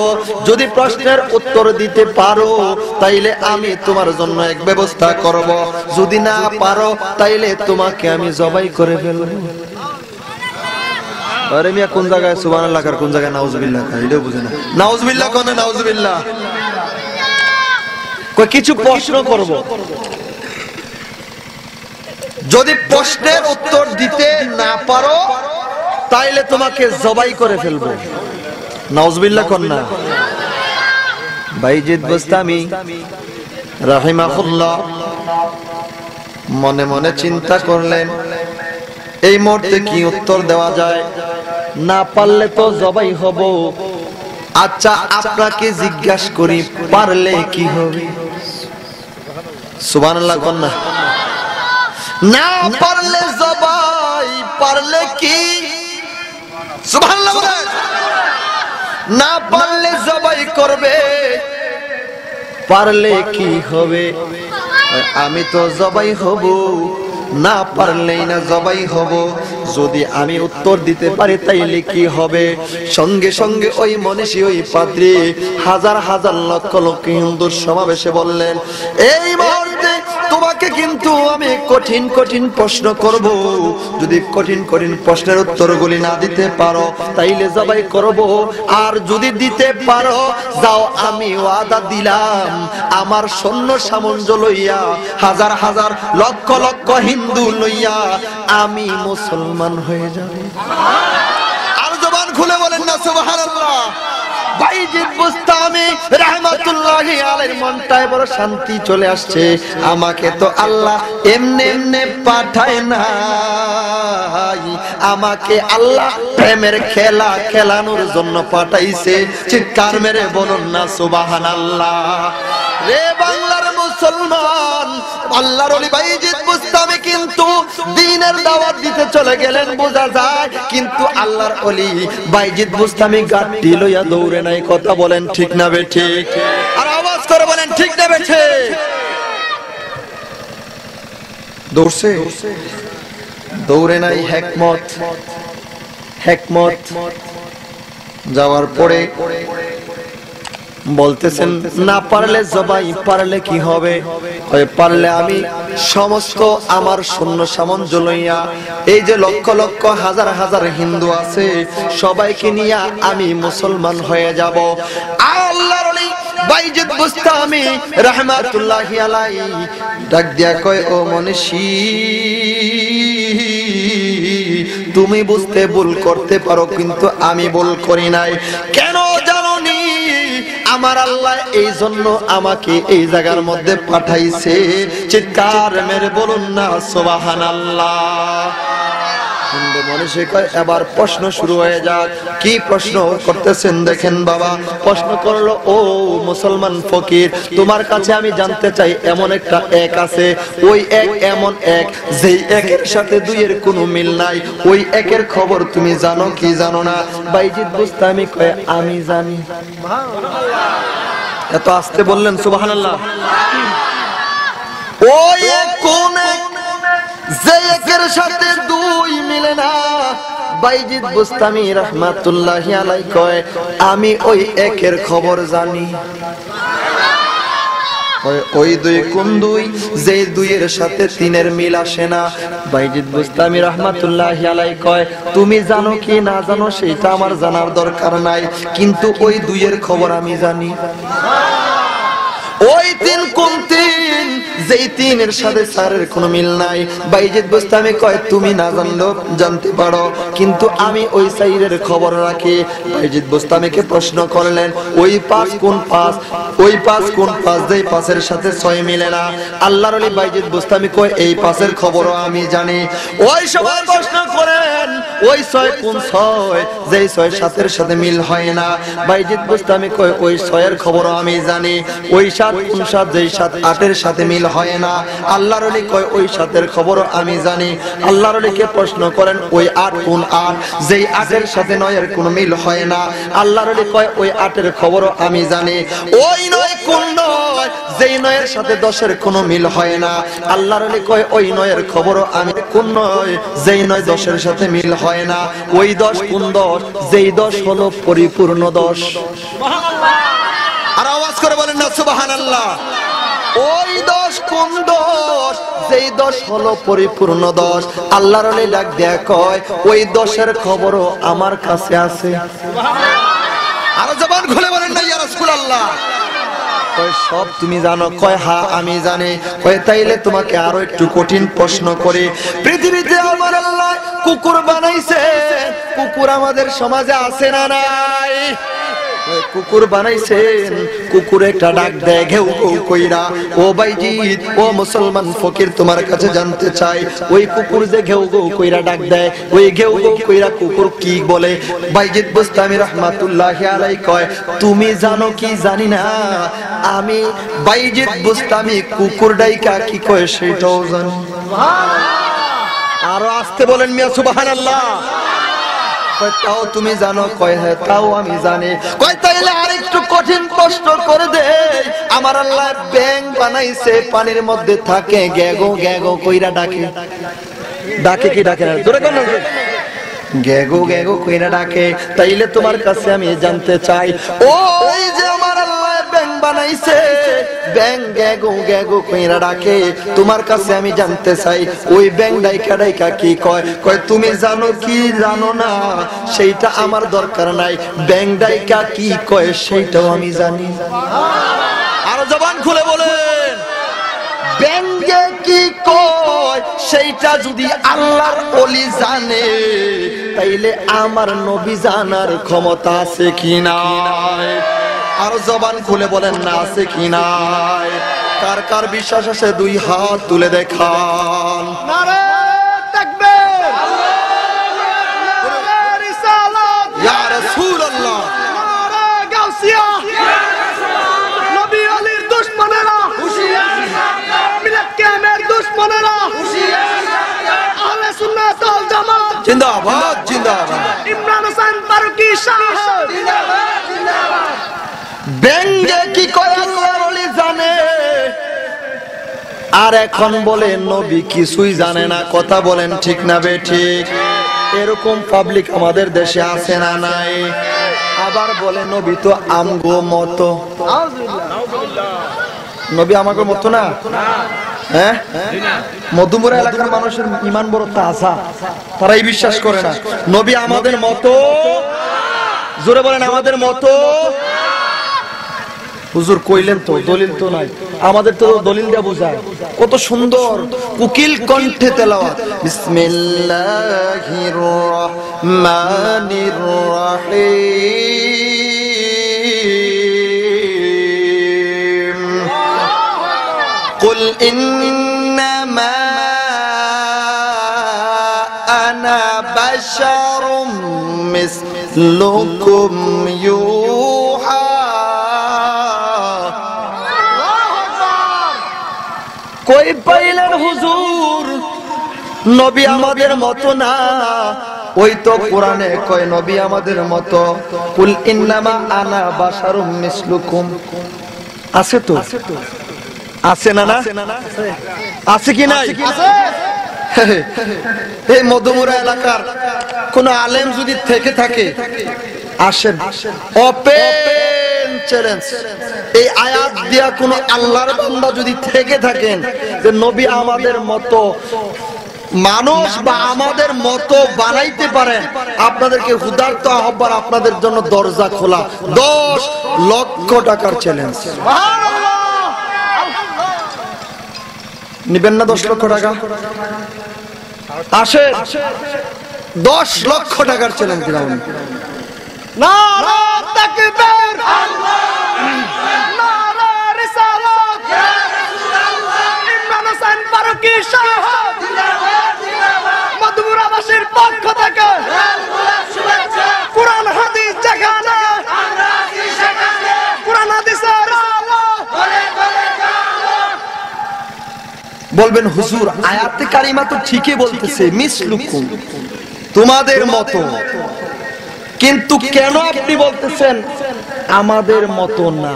যদি প্রশ্নের উত্তর দিতে পারো তাইলে আমি তোমার জন্য এক ব্যবস্থা করব, যদি না পারো তাইলে তোমাকে আমি জবাই করে ফেলব। আরে মিয়া কোন জায়গায় সুবহানাল্লাহ আর কোন জায়গায় নাউজুবিল্লাহ এটাও বুঝে না। নাউজুবিল্লাহ কোন নাউজুবিল্লাহ? কয় কিছু প্রশ্ন করব, যদি প্রশ্নের উত্তর দিতে না পারো তাইলে তোমাকে জবাই করে ফেলবো। নাউজুবিল্লাহ কোন না? বাইজিদ বুস্তামি রাহিমাহুল্লাহ মনে মনে চিন্তা করলেন এই মুহূর্তে কি উত্তর দেওয়া যায়, না পারলে তো জবাই হব। আচ্ছা আপনাকে জিজ্ঞাসা করি, পারলে কি হবে? সুবহানাল্লাহ কোন না? না পারলে জবাই, পারলে কি? সুবহানাল্লাহ বলেন। না পারলে জবাই করবে, পারলে কি হবে? আমি তো জবাই হব, না পারলেই না জবাই হব। যদি আমি উত্তর দিতে পারি তাইলে কি হবে? সঙ্গে সঙ্গে ওই মনীষী, ওই পাদ্রী হাজার হাজার লক্ষ লক্ষ হিন্দুর সমাবেশে বললেন এই মুহূর্তে তোমাকে কিন্তু আমি কঠিন কঠিন প্রশ্ন করব, যদি কঠিন কঠিন প্রশ্নের উত্তরগুলি না দিতে পারো তাইলে জবাই করব, আর যদি দিতে পারো যাও আমি ওয়াদা দিলাম আমার সৈন্য সামঞ্জ লইয়া হাজার হাজার লক্ষ লক্ষ হিন্দু লইয়া আমি মুসলমান হয়ে যাব। আর জবান খুলে বলেন না সুবহানাল্লাহ। বাইজিদ বুস্তামি রাহমাতুল্লাহি আলাইহির মনটায় বড় শান্তি চলে আসছে। আমাকে তো আল্লাহ এমনি এমনি পাঠায় নাই, আমাকে আল্লাহ প্রেমের খেলা খেলানোর জন্য পাঠাইছে। চিৎকার মেরে বলুন না সুবহানাল্লাহ। রে বাংলার মুসলমান, আল্লাহর ওলি বাইজিদ বুস্তামি কিন্তু দ্বীনের দাওয়াত দিতে চলে গেলেন বোঝা যায়, কিন্তু আল্লাহর ওলি বাইজিদ বুস্তামি গাড়ি লইয়া দৌড়ে নাই। কথা বলেন ঠিক না বেঠিক? আর আওয়াজ করে বলেন ঠিক না বেঠিক? দৌড়ছে? দৌড়ে নাই। হিকমত হিকমত যাওয়ার পরে বলতেছেন না পারলে জবাই, পারলে কি হবে? পারলে আমি সমস্ত আমার সৈন্য সামঞ্জ লইয়া এই যে লক্ষ লক্ষ হাজার হাজার হিন্দু আছে সবাইকে নিয়ে আমি মুসলমান হয়ে যাব। আল্লাহর ওলি বাইজিদ বুস্তামি রাহমাতুল্লাহি আলাইহি ডাক দিয়া কয় ও মনীষী, তুমি বুঝতে ভুল করতে পারো কিন্তু আমি ভুল করি নাই। কেন জানোনি? আমার আল্লাহ এই জন্য আমাকে এই জায়গার মধ্যে পাঠাইছে। চিৎকার মেরে বলুন না সুবহানাল্লাহ। হিন্দু মনীষী কয় এবার প্রশ্ন শুরু হয়ে যাক। কি প্রশ্ন করতেছেন দেখেন বাবা। প্রশ্ন করলো ও মুসলমান ফকির, তোমার কাছে আমি জানতে চাই এমন একটা এক আছে, ওই এক এমন এক যেই একের সাথে দুইয়ের কোনো মিল নাই, ওই একের খবর তুমি জানো কি জানো না? বাইজিদ বুস্তামি কয় আমি জানি। এত আস্তে বললেন সুবহানাল্লাহ। ওই এক কোন এক যে একের সাথে দুই মিলে না? বাইজিদ বুস্তামি রাহমাতুল্লাহি আলাইহি কয় আমি ওই একের খবর জানি। ওই দুই কোন দুই? যে দুইয়ের সাথে তিনের মিল আসে না। বাইজিদ বুস্তামি রাহমাতুল্লাহি আলাইহি কয় তুমি জানো কি না জানো সেটা আমার জানার দরকার নাই, কিন্তু ওই দুইয়ের খবর আমি জানি। ওই তিন কোন তিন? যেই তিনের সাথে চারের কোনো মিল নাই। বাইজিদ বুস্তামি কয় তুমি না জানলেও জানতে পারো, কিন্তু আমি ওই চাইরের খবর রাখি। বাইজিদ বুস্তামিকে প্রশ্ন করলেন ওই পাঁচ কোন পাঁচ, ওই পাঁচ কোন পাঁচ যেই পাঁচের সাথে ছয় মিলে না। আল্লাহর ওলি বাইজিদ বুস্তামি কয় এই পাঁচের খবরও আমি জানি। ওই সময় প্রশ্ন করেন ওই ছয় কোন ছয় যেই ছয় সাতের সাথে মিল হয় না। বাইজিদ বুস্তামি কয় ওই ছয়ের খবরও আমি জানি। ওই সাত কোন সাত যেই সাত আটের সাথে মিল হয় না। আল্লাহর ওলি কয় ওই সাতের খবরও আমি জানি। আল্লাহর ওলিকে প্রশ্ন করেন ওই আট কোন আট যেই আটের সাথে নয়ের কোনো মিল হয় না। আল্লাহর ওলি কয় ওই আটের খবরও আমি জানি। ওই নয় কোন নয় যেই নয়ের সাথে দশের কোনো মিল হয় না। আল্লাহর ওলি কয় ওই নয়ের খবরও আমি কোন নয় যেই নয় দশের সাথে মিল হয় না। ওই দশ কোন দশ যেই দশ হলো পরিপূর্ণ দশ। আর আওয়াজ করে বলেন না সুবহানাল্লাহ। ওই দশ কোন দশ যেই দশ হলো পরিপূর্ণ দশ। আল্লাহর ওলি ডাক দেয়া কয় ওই দশের খবরও আমার কাছে আছে। আর জবান খুলে বলেন না ইয়া রাসূলুল্লাহ। কয় সব তুমি জানো? কয় হ্যাঁ আমি জানি। কয় তাইলে তোমাকে আরো একটু কঠিন প্রশ্ন করে, পৃথিবীতে আমার আল্লাহ কুকুর বানাইছে, কুকুর আমাদের সমাজে আছে না নাই? কুকুর বানাইছেন, কুকুর একটা ডাক দেয় ঘেউ ঘেউ কইরা। ও বাইজিদ, ও মুসলমান ফকির, তোমার কাছে জানতে চাই ওই কুকুর যে ঘেউ ঘেউ কইরা ডাক দেয়, ওই ঘেউ ঘেউ কইরা কুকুর কি বলে? বাইজিদ বুস্তামি রাহমাতুল্লাহি আলাইহি কয় তুমি জানো কি জানি না, আমি বাইজিদ বুস্তামি কুকুর ডাইকা কি কয় সেটাও জানি। আরো আসতে বলেন মিয়া সুবহানাল্লাহ। তাও তুমি জানো? কয় হ্যাঁ তাও আমি জানি। কয় তাইলে আরেকটু কঠিন প্রশ্ন করে দে, আমার আল্লাহ ব্যাঙ বানাইছে, পানির মধ্যে থাকে, গ্যাগো গ্যাগো কইরা ডাকে। ডাকে কি ডাকে না? জোরে কোন গ্যাগো গ্যাগো কইরা ডাকে। তাইলে তোমার কাছে আমি জানতে চাই ওই যে আমার আল্লাহ ব্যাঙ বানাইছে, ব্যাঙ গ্যাগো গ্যাগো কইরা ডাকে, তোমার কাছে আমি জানতে চাই ওই ব্যাঙ ডাইকা ডাইকা কি কয়? কয় তুমি জানো কি জানো না সেইটা আমার দরকার নাই, ব্যাঙ ডাইকা কি কয় সেইটাও আমি জানি। আর জবান খুলে বলেন ব্যাঙে কি কয় সেইটা যদি আল্লাহর ওলি জানে, তাইলে আমার নবী জানার ক্ষমতা আছে কি নাই? আর জবান খুলে বলেন না আছে কি নাই? কার কার বিশ্বাস আছে দুই হাত তুলে দেখান। নারে তাকবীর, নারে রিসালাত, ইয়া রাসূলুল্লাহ, নারে গাউসিয়া, নবী আলীর দুশমনেরা হুঁশিয়ার, মিলাদ কিয়ামের দুশমনেরা হুঁশিয়ার, আহলে সুন্নাত ওয়াল জামাত জিন্দাবাদ জিন্দাবাদ, ইমরান হোসেন ফারুকী সাহেব জিন্দাবাদ জিন্দাবাদ। ব্যাঙে কি কয় আল্লাহর ওলি জানে, আর এখন বলে নবী কিছুই জানে না। কথা বলেন ঠিক না বেঠিক? এরকম পাবলিক আমাদের দেশে আছে না নাই? আবার বলে নবী তো আমগো মতো। নবী আমাগো মতো না? হ্যাঁ, মধুমুরা এলাকার মানুষের ইমান বড় তাজা, তারাই বিশ্বাস করে না নবী আমাদের মতো। জোরে বলেন আমাদের মতো। হুজুর কইলেন তো, দলিল তো নাই। আমাদের তো দলিল দেয়া বোঝায়। কত সুন্দর উকিল কণ্ঠে তেলাওয়াত। বিসমিল্লাহির রহমানির রহিম। কুল ইন্নামা আনা বাশারুম মিসলুকুম ইউহা। কই পাইলেন হুজুর নবী আমাদের মতো না? ওই তো কোরআনে কয় নবী আমাদের মতো। কুল ইন্নামা আনা বাশারুম মিসলুকুম। আছে তো? আছে না? না আছে কি নাই? এই মধুমুরা এলাকার কোন আলেম যদি থেকে থাকে আসেন, ওপেন চ্যালেঞ্জ। এই আয়াত দিয়া কোন আল্লাহর বান্দা যদি থেকে থাকেন যে নবী আমাদের মতো মানুষ বা আমাদের মতো বানাইতে পারেন, আপনাদেরকে হুদার্ত আহ্বান, আপনাদের জন্য দরজা খোলা। 10 লক্ষ টাকার চ্যালেঞ্জ। নিবেন না 10 লক্ষ টাকা? আসে 10 লক্ষ টাকার চ্যালেঞ্জ দিলাম। নারা তাকবীর, নারা রিসালাত, ইয়া রাসূলুল্লাহ, ইমরান হোসেন ফারুকী সাহেব মধুপুরাবাসীর পক্ষ থেকে কুরআন হাদিস যেখানে আমরা আছি সেখানে কুরআন হাদিসের আলো বলে বলে গালো। বলবেন হুজুর আয়াতে কারিমা তো ঠিকই বলতেছে মিসলুকুম, তোমাদের মতো, কিন্তু কেন আপনি বলতেছেন আমাদের মতো না?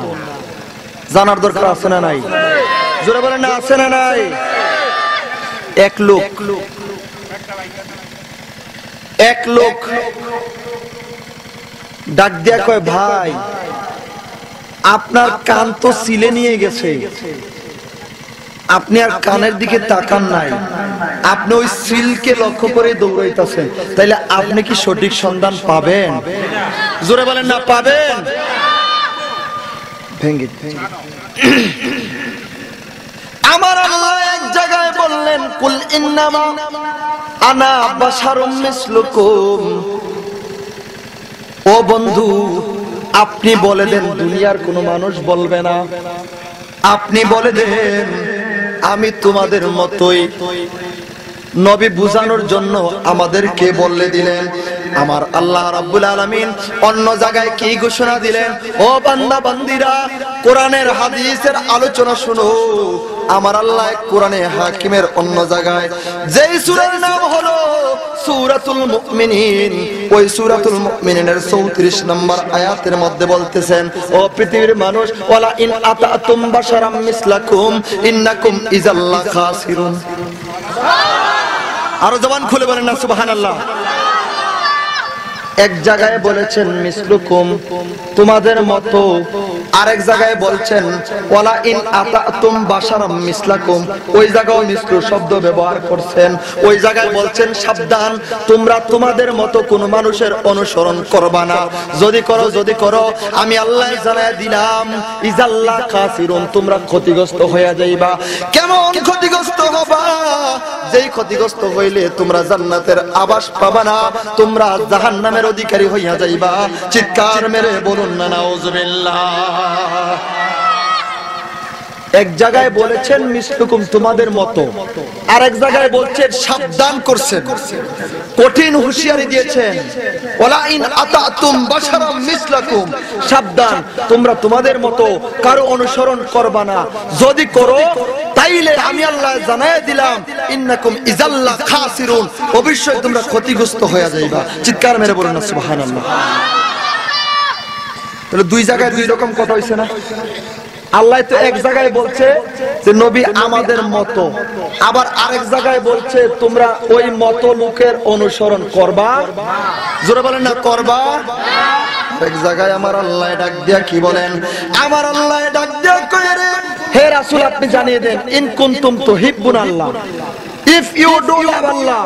জানার দরকার আছে না নাই? জোরে বলেন না, আছে না নাই? এক লোক ডাক দিয়া কয়, ভাই আপনার কান তো সিলে নিয়ে গেছে, আপনি আর কানের দিকে তাকান নাই, আপনি ওই সিলকে লক্ষ্য করে দৌড়াইতেছেন, তাইলে আপনি কি সঠিক সন্ধান পাবেন? জোরে বলেন না, পাবেন? ভেঙ্গে আমার আল্লাহ এক জায়গায় বললেন, কুল ইন্নামা আনা বাশারুম মিসলুকুম। ও বন্ধু, আপনি বলে দেন, দুনিয়ার কোন মানুষ বলবে না, আপনি বলে দেন আমি তোমাদের মতোই। নবী বুঝানোর জন্য আমাদেরকে বলে দিলেন। আমার আল্লাহ রাব্বুল আলামিন অন্য জায়গায় কি ঘোষণা দিলেন? ও বান্দা বান্দিরা, কোরআনের হাদিসের আলোচনা শুনো। আমার আল্লাহ কোরআনে হাকিমের অন্য জায়গায় যেই সূরার নাম হলো সূরাতুল মুমিনিন, ওই সূরাতুল মুমিনিনের 34 নম্বর আয়াতের মধ্যে বলতেছেন, ও পৃথিবীর মানুষ, ওয়ালা ইন আতাতুম বাশারাম মিসলাকুম ইন্নাকুম ইযাল্লা খাসিরুন। আরো জবান খুলে বলেন না সুবহানাল্লাহ। এক জায়গায় বলেছেন মিসলুকুম, তোমাদের মতো, আরেক জায়গায় বলছেন ওয়ালা ইন আতাতুম বাশারাম মিসলাকুম, ওই জায়গায় মিসলু শব্দ ব্যবহার করছেন। ওই জায়গায় বলছেন সাবধান, তোমরা তোমাদের মতো কোন মানুষের অনুসরণ করবা না, যদি করো আমি আল্লাহ জানায় দিলাম ইজাল্লা খাসিরুন, তোমরা ক্ষতিগ্রস্ত হয়ে যাইবা। কেমন ক্ষতিগ্রস্ত হবা? যেই ক্ষতিগ্রস্ত হইলে তোমরা জান্নাতের আবাস পাবা না, তোমরা জাহান্নামের অধিকারী হইয়া যাইবা। চিৎকার মেরে বলুন না নাউজুবিল্লাহ। এক জায়গায় বলেছেন মিসলুকুম, তোমাদের মতো, আর এক জায়গায় বলছেন সাবধান করছেন, কঠিন হুঁশিয়ারি দিয়েছেন, ওয়ালা ইন আতাতুম বাশারাম মিসলাকুম, সাবধান, তোমরা তোমাদের মতো কারো অনুসরণ করবা না, যদি করো তাইলে আমি আল্লাহ জানায় দিলাম ইন্নাকুম ইযাল্লা খাসিরুন, অবশ্যই তোমরা ক্ষতিগ্রস্ত হয়ে যাইবা। চিৎকার মেরে বলুন না সুবহানাল্লাহ। তাহলে দুই জায়গায় দুই রকম কথা হইছে না? আল্লাহ তো এক জায়গায় বলছে যে নবী আমাদের মতো, আবার আরেক জায়গায় বলছে তোমরা ওই মতো লোকের অনুসরণ করবা। জোরে বলেন না, করবা। এক জায়গায় আমার আল্লাহ ডাক দিয়া কি বলেন? আমার আল্লাহ ডাক দিয়া কয়, রে হে রাসূল আপনি জানিয়ে দেন, ইন কুনতুম তুহিব্বুন আল্লাহ, ইফ ইউ ডু লাভ আল্লাহ,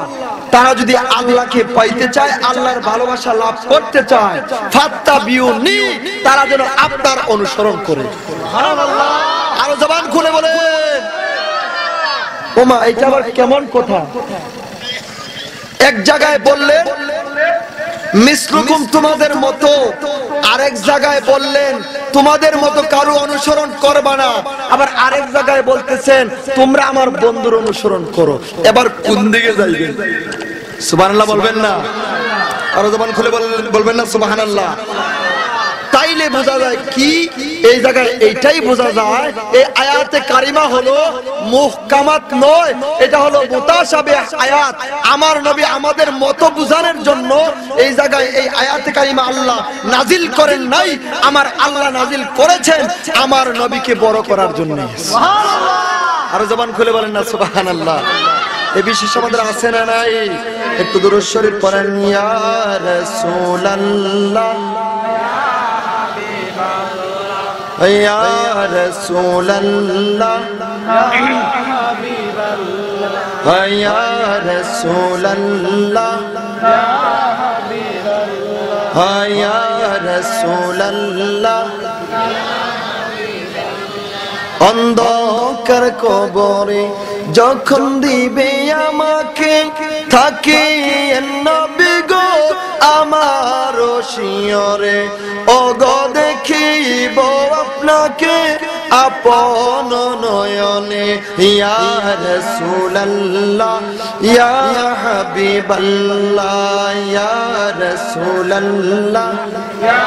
তারা যদি আল্লাহকে পাইতে চায়, আল্লাহর ভালোবাসা লাভ করতে চায়, ফাত্তাবিউনি, তারা যেন আপনার অনুসরণ করে। সুবহানাল্লাহ। আরো জবান খুলে বলেন। ওমা, এটা আবার কেমন কথা? এক জায়গায় বললেন মিসলুকুম, তোমাদের মতো, আরেক জায়গায় বললেন তোমাদের মতো কারো অনুসরণ করবা না, আবার আরেক জায়গায় বলতেছেন তোমরা আমার বন্ধুর অনুসরণ করো। এবার কোন দিকে যাইবেন? সুবহানাল্লাহ বলবেন না? আরো জবান খুলে বলবেন না সুবহানাল্লাহ। তাইলে বোঝা যায় কি? এই জায়গায় এইটাই বোঝা যায় এই আয়াতে কারিমা হলো মুহকামাত নয়, এটা হলো মুতাশাবিহ আয়াত। আমার নবী আমাদের মতো বুঝানোর জন্য এই জায়গায় এই আয়াতে কারিমা আল্লাহ নাজিল করেন নাই, আমার আল্লাহ নাজিল করেছেন আমার নবীকে বড় করার জন্য। সুবহানাল্লাহ। আর জবান খুলে বলেন না সুবহানাল্লাহ। এই বিশেষ আমাদের আছে না নাই? একটু দুরূদ শরীফ পড়েন। ইয়া রাসূলুল্লাহ, ইয়া রাসূলুল্লাহ, ইয়া রাসূলুল্লাহ, ইয়া রাসূলুল্লাহ, অন্ধকার কবরে যখন দিবে আমাকে থাকে নবী গো আমার শিয়রে ওগো দেখিব আপনাকে আপন নয়নে ইয়া রাসূলুল্লাহ ইয়া হাবিবাল্লাহ ইয়া রাসূলুল্লাহ ইয়া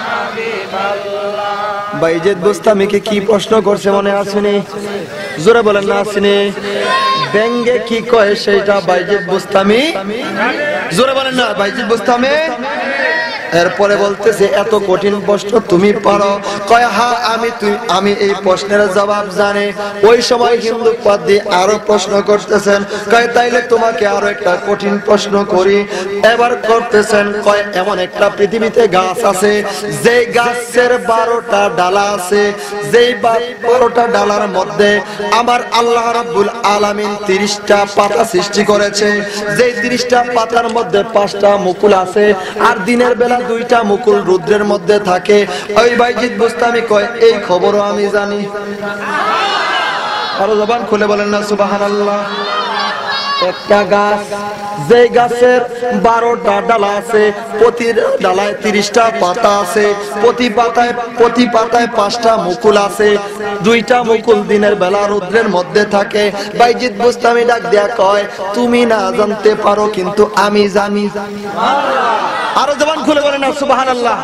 হাবিবাল্লাহ। বাইজিদ বুস্তামিকে কি প্রশ্ন করছে মনে আসেনি? জোরে বলেন না আসেনি? ব্যঙ্গে কি কয় সেটা বাইজিদ বুস্তামি, জোরে বলেন না বাইজিদ বুস্তামি। এরপরে বলতেছে এত কঠিন প্রশ্ন তুমি পারো? কয় হ্যাঁ আমি এই প্রশ্নের জবাব জানি। ওই সময় হিন্দু পদ দিয়ে আরো প্রশ্ন করতেছেন, কয় তাইলে তোমাকে আরো একটা কঠিন প্রশ্ন করি। এবার করতেছেন, কয় এমন একটা পৃথিবীতে গাছ আছে যে গাছের 12টা ডালা আছে, যেই 12টা ডালার মধ্যে আমার আল্লাহ রাব্বুল আলামিন 30টা পাতা সৃষ্টি করেছে, যেই 30টা পাতার মধ্যে 5টা মুকুল আছে, আর দিনের বেলা 2টা মুকুল রুদ্রের মধ্যে থাকে। ওই বাইজিদ বুস্তামি কয় এই খবরও আমি জানি। আরো জবান খুলে বলেন না সুবহানাল্লাহ। একটা গাছ, যে গাছের 12টা ডালা আছে, প্রতি ডালায় 30টা পাতা আছে, প্রতি পাতায় 5টা মুকুল আছে, 2টা মুকুল দিনের বেলা রুদ্রের মধ্যে থাকে। বাইজিদ বুস্তামি ডাক দেয়া কয় তুমি না জানতে পারো কিন্তু আমি জানি। আরো জবান খুলে বলেন না সুবহানাল্লাহ।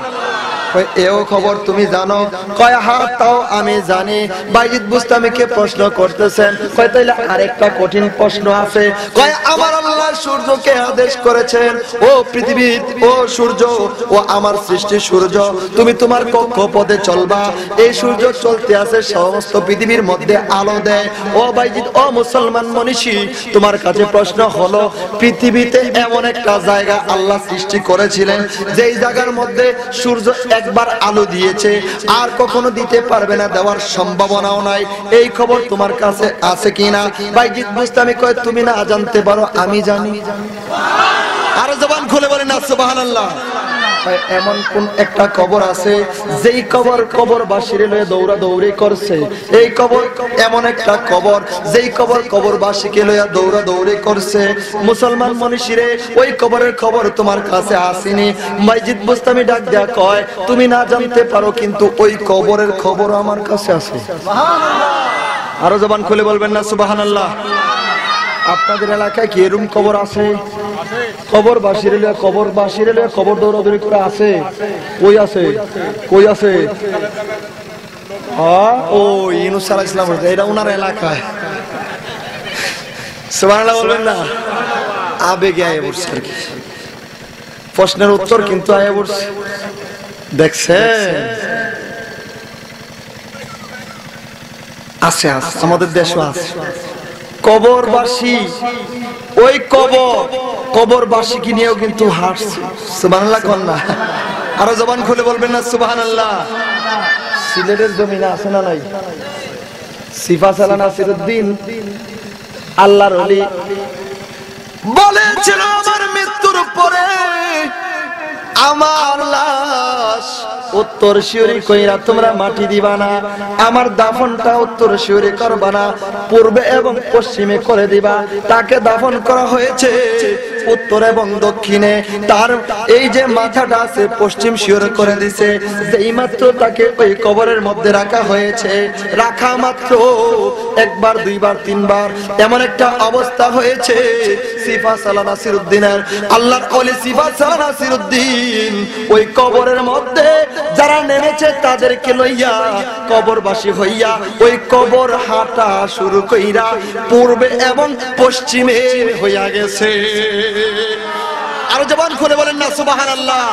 এও খবর তুমি জানো? কয় হ্যাঁ তাও আমি জানি। বাইজিদ বুস্তামিকে প্রশ্ন করতেছেন, কয় তাইলে আরেকটা কঠিন প্রশ্ন আছে। কয় আমার আল্লাহ সূর্যকে আদেশ করেছেন, ও পৃথিবী ও সূর্য ও আমার সৃষ্টি সূর্য তুমি তোমার কক্ষপথে চলবা। এই সূর্য চলতে আছে সমস্ত পৃথিবীর মধ্যে আলো দেয়। ও বাইজিদ ও মুসলমান মনীষী, তোমার কাছে প্রশ্ন হলো পৃথিবীতে এমন একটা জায়গা আল্লাহ সৃষ্টি করেছিলেন যেই জায়গার মধ্যে সূর্য একবার আলো দিয়েছে, আর কখনো দিতে পারবে না, দেওয়ার সম্ভাবনাও নাই। এই খবর তোমার কাছে আছে কিনা? বাইজিদ বুস্তামি কয় তুমি না জানতে পারো আমি জানি। আর জবান খুলে বলেন না সুবহানাল্লাহ। এমন কোন একটা কবর আছে যেই কবরবাসীরে লয়ে দৌড়াদৌড়ি করছে। এই কবর এমন একটা কবর যেই কবরবাসীকে লইয়া দৌড়াদৌড়ি করছে। মুসলমান মনীষীরে ওই কবরের খবর তোমার কাছে আসেনি। বাইজিদ বুস্তামি ডাক দেয়া কয় তুমি না জানতে পারো কিন্তু ওই কবরের খবর আমার কাছে আছে। সুবহানাল্লাহ। আরো জবান খুলে বলবেন না সুবহানাল্লাহ। আপনাদের এলাকায় কি এরকম কবর আছে? কবরবাসীরে লইয়া কবর দৌড়াদৌড়ি করে আছে? কই আছে? কই আছে? ও ইউনূস আলাইহিস সালাম, এটা ওনার এলাকায়। সুবহানাল্লাহ বলবেন না? আবেগে আয়া পড়ছে আর কি। প্রশ্নের উত্তর কিন্তু আয়া পড়ছে। দেখছেন আছে আমাদের দেশও আছে কবরবাসী। ওই কবরবাসীকে নিয়েও কিন্তু হাসছে। সুবহানাল্লাহ কোন না? আরো জবান খুলে বলবেন না সুবহানাল্লাহ। সিলেটের জমিনে আছে না নাই? সিফাসালা নাসিরউদ্দিন আল্লাহর ওলি বলেছিল আমার মৃত্যুর পরে আমার লাশ উত্তর শিউরি কইরা তোমরা মাটি দিবা না, আমার দাফনটা উত্তর শিউরি করবা না, পূর্বে এবং পশ্চিমে করে দিবা। তাকে দাফন করা হয়েছে উত্তর এবং দক্ষিণে, তার এই যে মাথাটা আছে পশ্চিম শিউরে করে দিছে। যেই মাত্র তাকে ওই কবরের মধ্যে রাখা হয়েছে, রাখা মাত্র একবার দুইবার তিনবার এমন একটা অবস্থা হয়েছে সিফাসালা নাসিরউদ্দিনের, আল্লাহর ওলি সিফাসালা নাসিরউদ্দিন ওই কবরের মধ্যে যারা নেমেছে তাদেরকে লইয়া কবরবাসী হইয়া ওই কবর হাঁটা শুরু কইরা পূর্বে এবং পশ্চিমে হইয়া গেছে। আরো জবান খুলে বলেন না সুবহানাল্লাহ।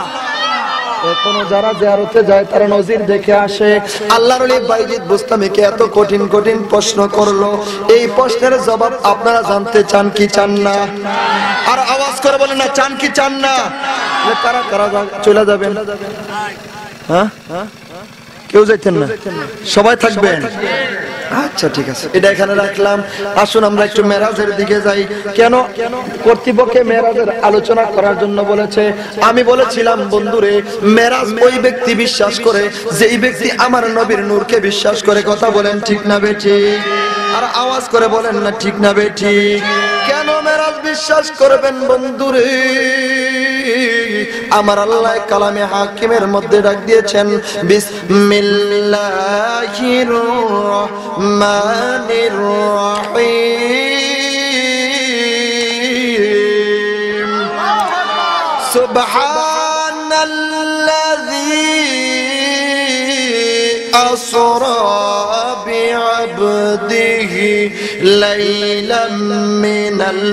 এখনো যারা জিয়ারতে যায় তারা নজির দেখে আসে। আল্লাহর ওলি বাইজিদ বুস্তামিকে এত কঠিন কঠিন প্রশ্ন করলো, এই প্রশ্নের জবাব আপনারা জানতে চান কি চান না? আর আওয়াজ করে বলেন না চান কি চান না? কারা কারা চলে যাবেন? হ্যাঁ কেউ যাইতেন না? সবাই থাকবেন? আচ্ছা ঠিক আছে, এটা এখানে রাখলাম। আসুন আমরা একটু মেরাজের দিকে যাই। কেন কর্তৃপক্ষে মেরাজের আলোচনা করার জন্য বলেছে? আমি বলেছিলাম বন্ধুরে, মেরাজ ওই ব্যক্তি বিশ্বাস করে যেই ব্যক্তি আমার নবীর নূরকে বিশ্বাস করে। কথা বলেন ঠিক না বেঠিক? আর আওয়াজ করে বলেন না ঠিক না বেঠিক? কেন মেরাজ বিশ্বাস করবেন বন্ধুরে? আমার আল্লাহ কালামে হাকিমের মধ্যে ডাক দিয়েছেন বিসমিল্লাহির রহমানির রহিম। সুবহানাল্লাযী আসরা বিআবদিহি লাইলাম মিনাল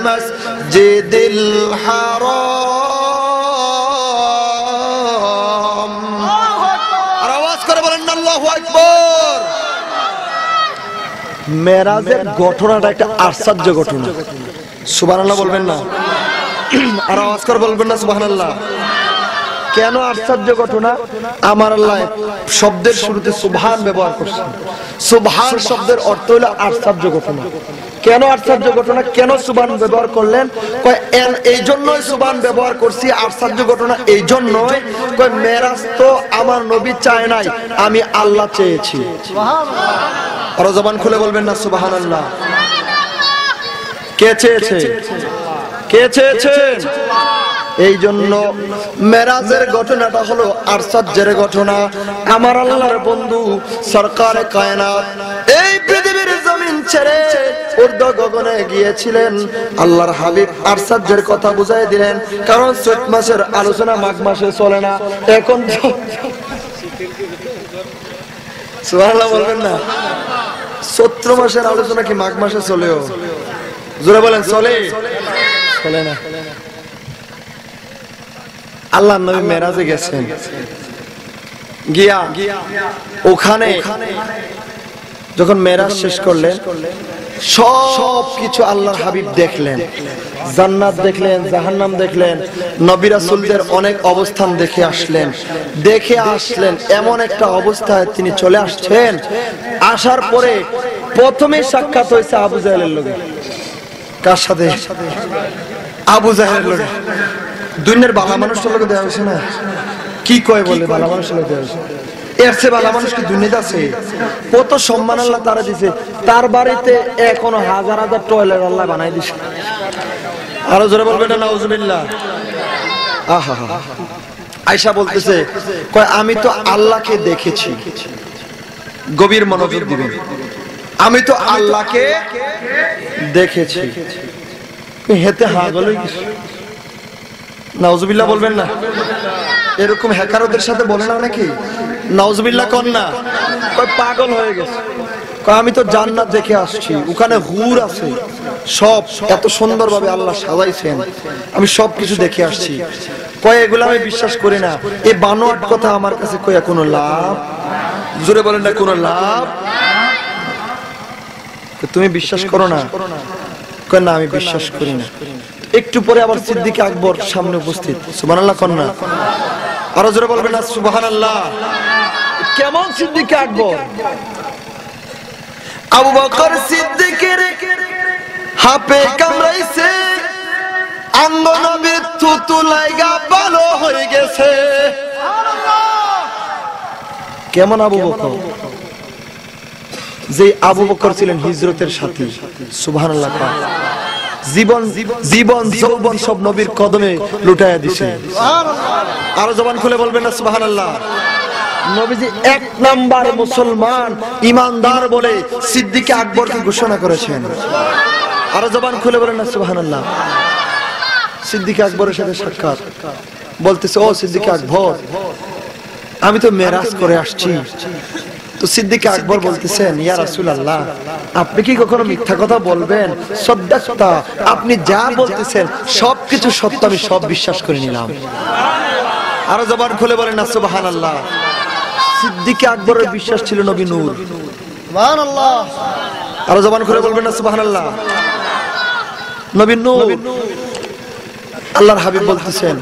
মাসজিদিল হারাম। আর আওয়াজ করে বলেন আল্লাহু আকবার। মেরাজের ঘটনাটা একটা আশ্চর্য ঘটনা। সুবহানাল্লাহ বলবেন না? আর আওয়াজ করে বলবেন না সুবহানাল্লাহ? কেন আশ্চর্য ঘটনা? আমার আল্লাহ শব্দের শুরুতে সুবহান ব্যবহার করছেন। সুবহান শব্দের অর্থ হলো আশ্চর্য ঘটনা। কেন আশ্চর্য ঘটনা, কেন সুবহান ব্যবহার করলেন? এই জন্যই সুবহান ব্যবহার করছি, আশ্চর্য ঘটনা এই জন্যই। মেরাজ তো আমার নবী চায় নাই, আমি আল্লাহ চেয়েছি। আর জবান খুলে বলবেন না সুবহানাল্লাহ? কে চেয়েছে? কে চেয়েছেন? এই জন্য মেরাজের ঘটনাটা হলো আশ্চর্যের ঘটনা। আমার আল্লাহর বন্ধু সরকারে কায়নাত এই পৃথিবীর জমিন ছেড়ে ঊর্ধ্ব গগনে গিয়েছিলেন। আল্লাহর হাবিব আশ্চর্যের কথা বুঝাই দিলেন। কারণ চৈত মাসের আলোচনা মাঘ মাসে চলে না। এখন সুবহানাল্লাহ বলবেন না? চৈত্র মাসের আলোচনা কি মাঘ মাসে চলেও? জোরে বলেন চলে? চলে না। আল্লাহর নবী মেরাজে গেছেন, গিয়া ওখানে যখন মেরাজ শেষ করলেন সব কিছু আল্লাহর হাবিব দেখলেন। জান্নাত দেখলেন, জাহান্নাম দেখলেন, নবী রাসূলদের অনেক অবস্থান দেখে আসলেন। এমন একটা অবস্থায় তিনি চলে আসছেন। আসার পরে প্রথমে সাক্ষাৎ হয়েছে আবু জাহেলের লগে। কার সাথে? আবু জাহেলের লগে। দুনিয়ার ভালো মানুষের লোক দেওয়া হয়েছে না? কি কয় বলে ভালো মানুষের লোক দেওয়া হয়েছে? এর চেয়ে ভালো মানুষ কি দুনিয়াতে আছে? কত সম্মান আল্লাহ তারা দিছে। তার বাড়িতে এখনো হাজার হাজার টয়লেট আল্লাহ বানাই দিছে। আরো জোরে বলবেন না নাউজুবিল্লাহ? আহা, আয়েশা বলতেছে, কয় আমি তো আল্লাহকে দেখেছি। গভীর মনোযোগ দিবেন। আমি তো আল্লাহকে দেখেছি। হেতে হা গলই কিছু নাউজুবিল্লাহ বলবেন না? এরকম হ্যাকারদের সাথে বলে না নাকি নাউজুবিল্লাহ কোন না? কয় পাগল হয়ে গেছে। কয় আমি তো জান্নাত দেখে আসছি, ওখানে হুর আছে, সব এত সুন্দরভাবে আল্লাহ সাজাইছেন, আমি সব কিছু দেখে আসছি। কয় এগুলো আমি বিশ্বাস করি না। এই বানোয়াট কথা আমার কাছে কয়া কোনো লাভ? জোরে বলেন না কোনো লাভ? তুমি বিশ্বাস করো না? কয় না আমি বিশ্বাস করি না। একটু পরে আবার সিদ্দিক আকবর সামনে উপস্থিত। সুবহানাল্লাহ কোন না? আরো জোরে বলবেন না সুবহানাল্লাহ? কেমন সিদ্দিক আকবর? আবু বকর সিদ্দিকের হাপে কামড়াইছে, আঙ্গ নবীর থুতু লাইগা ভালো হয়ে গেছে। কেমন আবু বকর? যে আবু বকর ছিলেন হিজরতের সাথী। সুবহানাল্লাহ। জীবন যৌবন সব নবীর কদমে লুটাইয়া দিছে। আরো জবান খুলে বলবেন না সুবহানাল্লাহ? নবীজি এক নাম্বার মুসলমান ইমানদার বলে সিদ্দিক আকবরকে ঘোষণা করেছেন। আরো জবান খুলে বলেন না সুবহানাল্লাহ? সিদ্দিক আকবরের সাথে সাক্ষাৎ, বলতেছে ও সিদ্দিক আকবর, আমি তো মেরাজ করে আসছি। তো সিদ্দিক আকবর বলতেছেন, ইয়া রাসূলুল্লাহ, আপনি কি কখনো মিথ্যা কথা বলবেন? সদ্দাক্তা, আপনি যা বলতেছেন সবকিছু সত্য, আমি সব বিশ্বাস করে নিলাম। আরো জবান খুলে বলেন না সুবহানাল্লাহ? সিদ্দিক আকবরের বিশ্বাস ছিল নবী নূর। সুবহানাল্লাহ। আরো জবান খুলে বলবেন না সুবহানাল্লাহ? নবী নূর। আল্লাহর হাবিব বলতেছেন,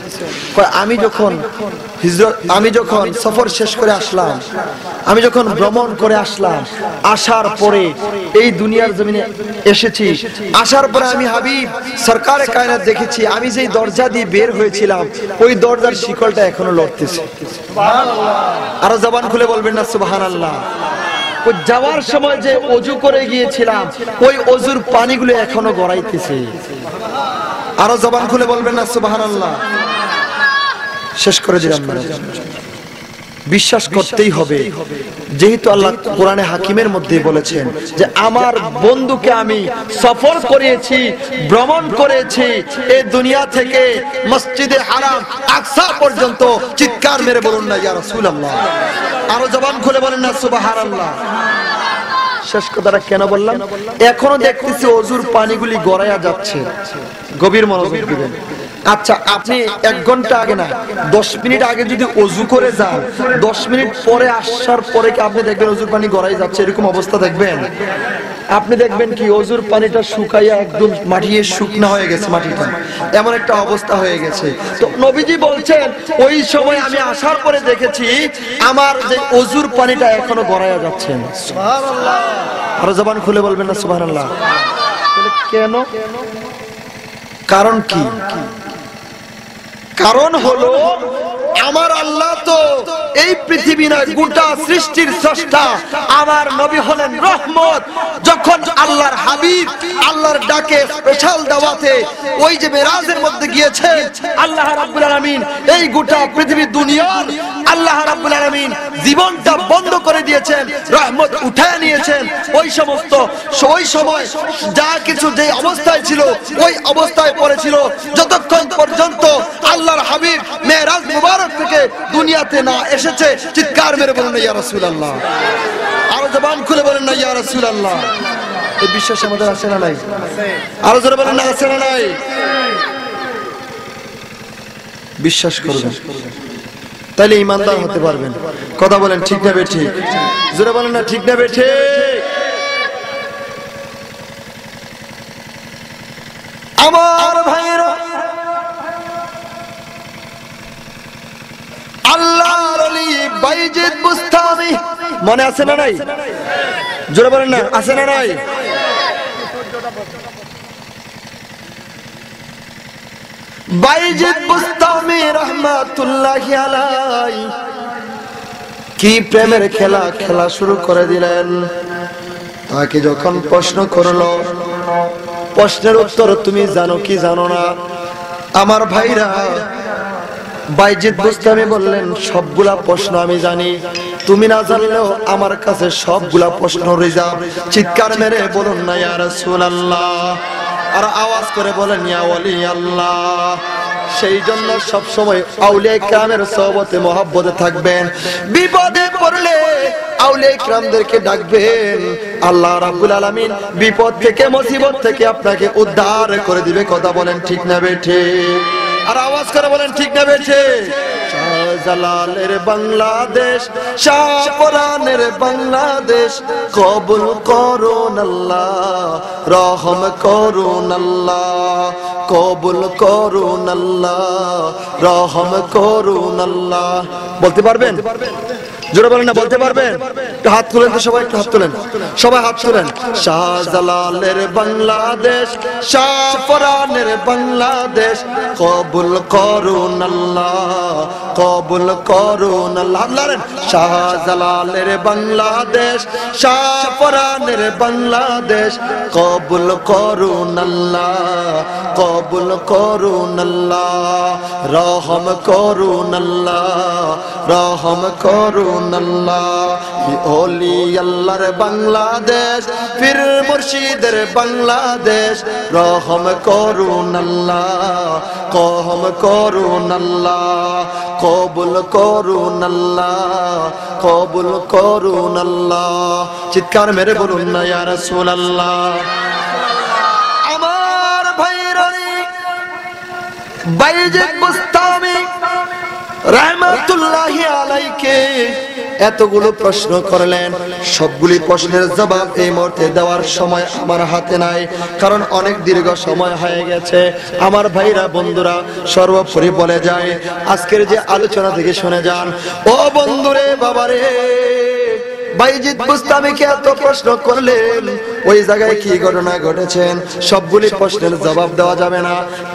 আমি যখন সফর শেষ করে আসলাম, আমি যখন ভ্রমণ করে আসলাম, আসার পরে এই দুনিয়ার জমিনে এসেছি, আসার পরে আমি হাবিব সরকারে কায়নাত দেখেছি, আমি যেই দরজা দিয়ে বের হয়েছিলাম ওই দরজার শিকলটা এখনো লড়তেছে। সুবহানাল্লাহ। আরো জবান খুলে বলবেন না সুবহানাল্লাহ? ওই যাওয়ার সময় যে ওযু করে গিয়েছিলাম ওই ওযুর পানিগুলো এখনো গড়াইতেছে। আরো জবান খুলে বলবেন না সুবহানাল্লাহ। শেষ করে দিলাম। বিশ্বাস করতেই হবে, যেহেতু আল্লাহ কোরআনে হাকিমের মধ্যে বলেছেন যে আমার বন্ধুকে আমি সফর করিয়েছি, ভ্রমণ করেছি, এই দুনিয়া থেকে মসজিদে হারাম আকসা পর্যন্ত। চিৎকার মেরে বলুন না ইয়া রাসূলুল্লাহ। আরো জবান খুলে বলেন না সুবহানাল্লাহ। শেষ কথাটা কেন বললাম, এখনো দেখতেছি ওযুর পানিগুলি গড়াইয়া যাচ্ছে। গভীর মনোযোগ দিবেন। আচ্ছা, আপনি 1 ঘন্টা আগে না 10 মিনিট আগে যদি ওযু করে যান, 10 মিনিট পরে আসার পরে কি আপনি দেখবেন ওযুর পানি গড়াই যাচ্ছে? এরকম অবস্থা দেখবেন? আপনি দেখবেন কি ওযুর পানিটা শুকাইয়া একদম মাটিয়ে শুকনা হয়ে গেছে, মাটিটা এমন একটা অবস্থা হয়ে গেছে। তো নবীজি বলছেন ওই সময় আমি আসার পরে দেখেছি আমার যে ওযুর পানিটা এখনো গড়াইয়া যাচ্ছে। সুবহানাল্লাহ। আর জবান খুলে বলবেন না সুবহানাল্লাহ। কেন? কারণ কি? কারণ হলো আমার আল্লাহ তো এই পৃথিবী না গোটা সৃষ্টির স্রষ্টা। আমার নবী হলেন রহমত। যখন আল্লাহর হাবিব আল্লাহর ডাকে স্পেশাল দাওয়াতে ওই যে মেরাজের মধ্যে গিয়েছেন, আল্লাহ রাব্বুল আলামিন এই গোটা পৃথিবী দুনিয়ার আল্লাহ রাব্বুল আলামিন জীবনটা বন্ধ করে দিয়েছেন, রহমত উঠায় নিয়েছেন। ওই সময় যা কিছু যে অবস্থায় ছিল ওই অবস্থায় পড়েছিল, যতক্ষণ পর্যন্ত আল্লাহর হাবিব মেরাজ মুবারক থেকে দুনিয়াতে না এসেছে। চিৎকার মেরে বলেন না ইয়া রাসূলুল্লাহ। আরো জবান খুলে বলেন না ইয়া রাসূলুল্লাহ। এই বিশ্বাস আমাদের আছে না নাই? আরো জোরে বলেন না আছে না নাই? বিশ্বাস করবেন তাহলে ঈমানদার হতে পারবেন। কথা বলেন ঠিক না বেঠিক? জোরে বলেন না ঠিক না বেঠিক? আমার ভাইরা, আল্লাহর ওলি বাইজিদ বুস্তামি মনে আছে না নাই? জোরে বলেন না আছে না নাই? বাইজিদ বুস্তামি রাহমাতুল্লাহি আলাইহি কি প্রেমের খেলা শুরু করে দিলেন। তাকে যখন প্রশ্ন করলো, প্রশ্নের উত্তর তুমি জানো কি জানো না? আমার ভাইরা, বাইজিদ বুস্তামি বললেন সবগুলা প্রশ্ন আমি জানি, তুমি না জানলেও আমার কাছে সবগুলা প্রশ্ন রিজার্ভ। চিৎকার মেরে বলুন না ইয়া রাসূলুল্লাহ। আর আওয়াজ করে বলেন ইয়া ওয়ালি আল্লাহ। সেই জন্য সব সময় আউলিয়া কিরামের সোহবতে মহব্বতে থাকবেন। বিপদে পড়লে আউলিয়া কিরামদেরকে ডাকবেন, আল্লাহ রাব্বুল আলামিন বিপদ থেকে মুসিবত থেকে আপনাকে উদ্ধার করে দিবে। কথা বলেন ঠিক না বেঠিক? আর আওয়াজ করে বলেন ঠিক না বেঠিক? শাহজালালের বাংলাদেশ, শাহপরানের বাংলাদেশ, কবুল করুন আল্লাহ, রহম করুন আল্লাহ, কবুল করুন আল্লাহ, রহম করুন আল্লাহ। বলতে পারবেন? জোরে বলেন না, বলতে পারবেন? একটু হাত তুলেন তো সবাই, একটু হাত তুলেন, সবাই হাত তুলেন। শাহজালালের বাংলাদেশ, শাহপরানের বাংলাদেশ, কবুল করুন আল্লাহ, কবুল করুন আল্লাহ। শাহজালালের বাংলাদেশ, শাহপরানের বাংলাদেশ, কবুল করুন আল্লাহ, কবুল করুন আল্লাহ, রহম করুন আল্লাহ, রহম করুন আল্লাহ। ওলি আল্লাহর বাংলাদেশ, পীর মুর্শিদের বাংলাদেশ, রহম করুন আল্লাহ, রহম করুন আল্লাহ, কবুল করুন আল্লাহ, কবুল করুন আল্লাহ। চিৎকার মেরে বলুন না ইয়া রাসূলুল্লাহ। আমার ভাইরা, বাইজিদ বুস্তামি রাহমাতুল্লাহি আলাইহি এতগুলো প্রশ্ন করলেন, সবগুলি প্রশ্নের জবাব এই মুহূর্তে দেওয়ার সময় আমার হাতে নাই, কারণ অনেক দীর্ঘ সময় হয়ে গেছে। আমার ভাইরা, বন্ধুরা, সর্বোপরি বলে যায় আজকের যে আলোচনা থেকে শুনে যান। ও বন্ধুরে, বাবারে, বাইজিদ বুস্তামিকে এত প্রশ্ন করলেন, ওই জায়গায় কি ঘটনা ঘটেছেন সবগুলি প্রশ্নের জবাব দেওয়া যাবে না।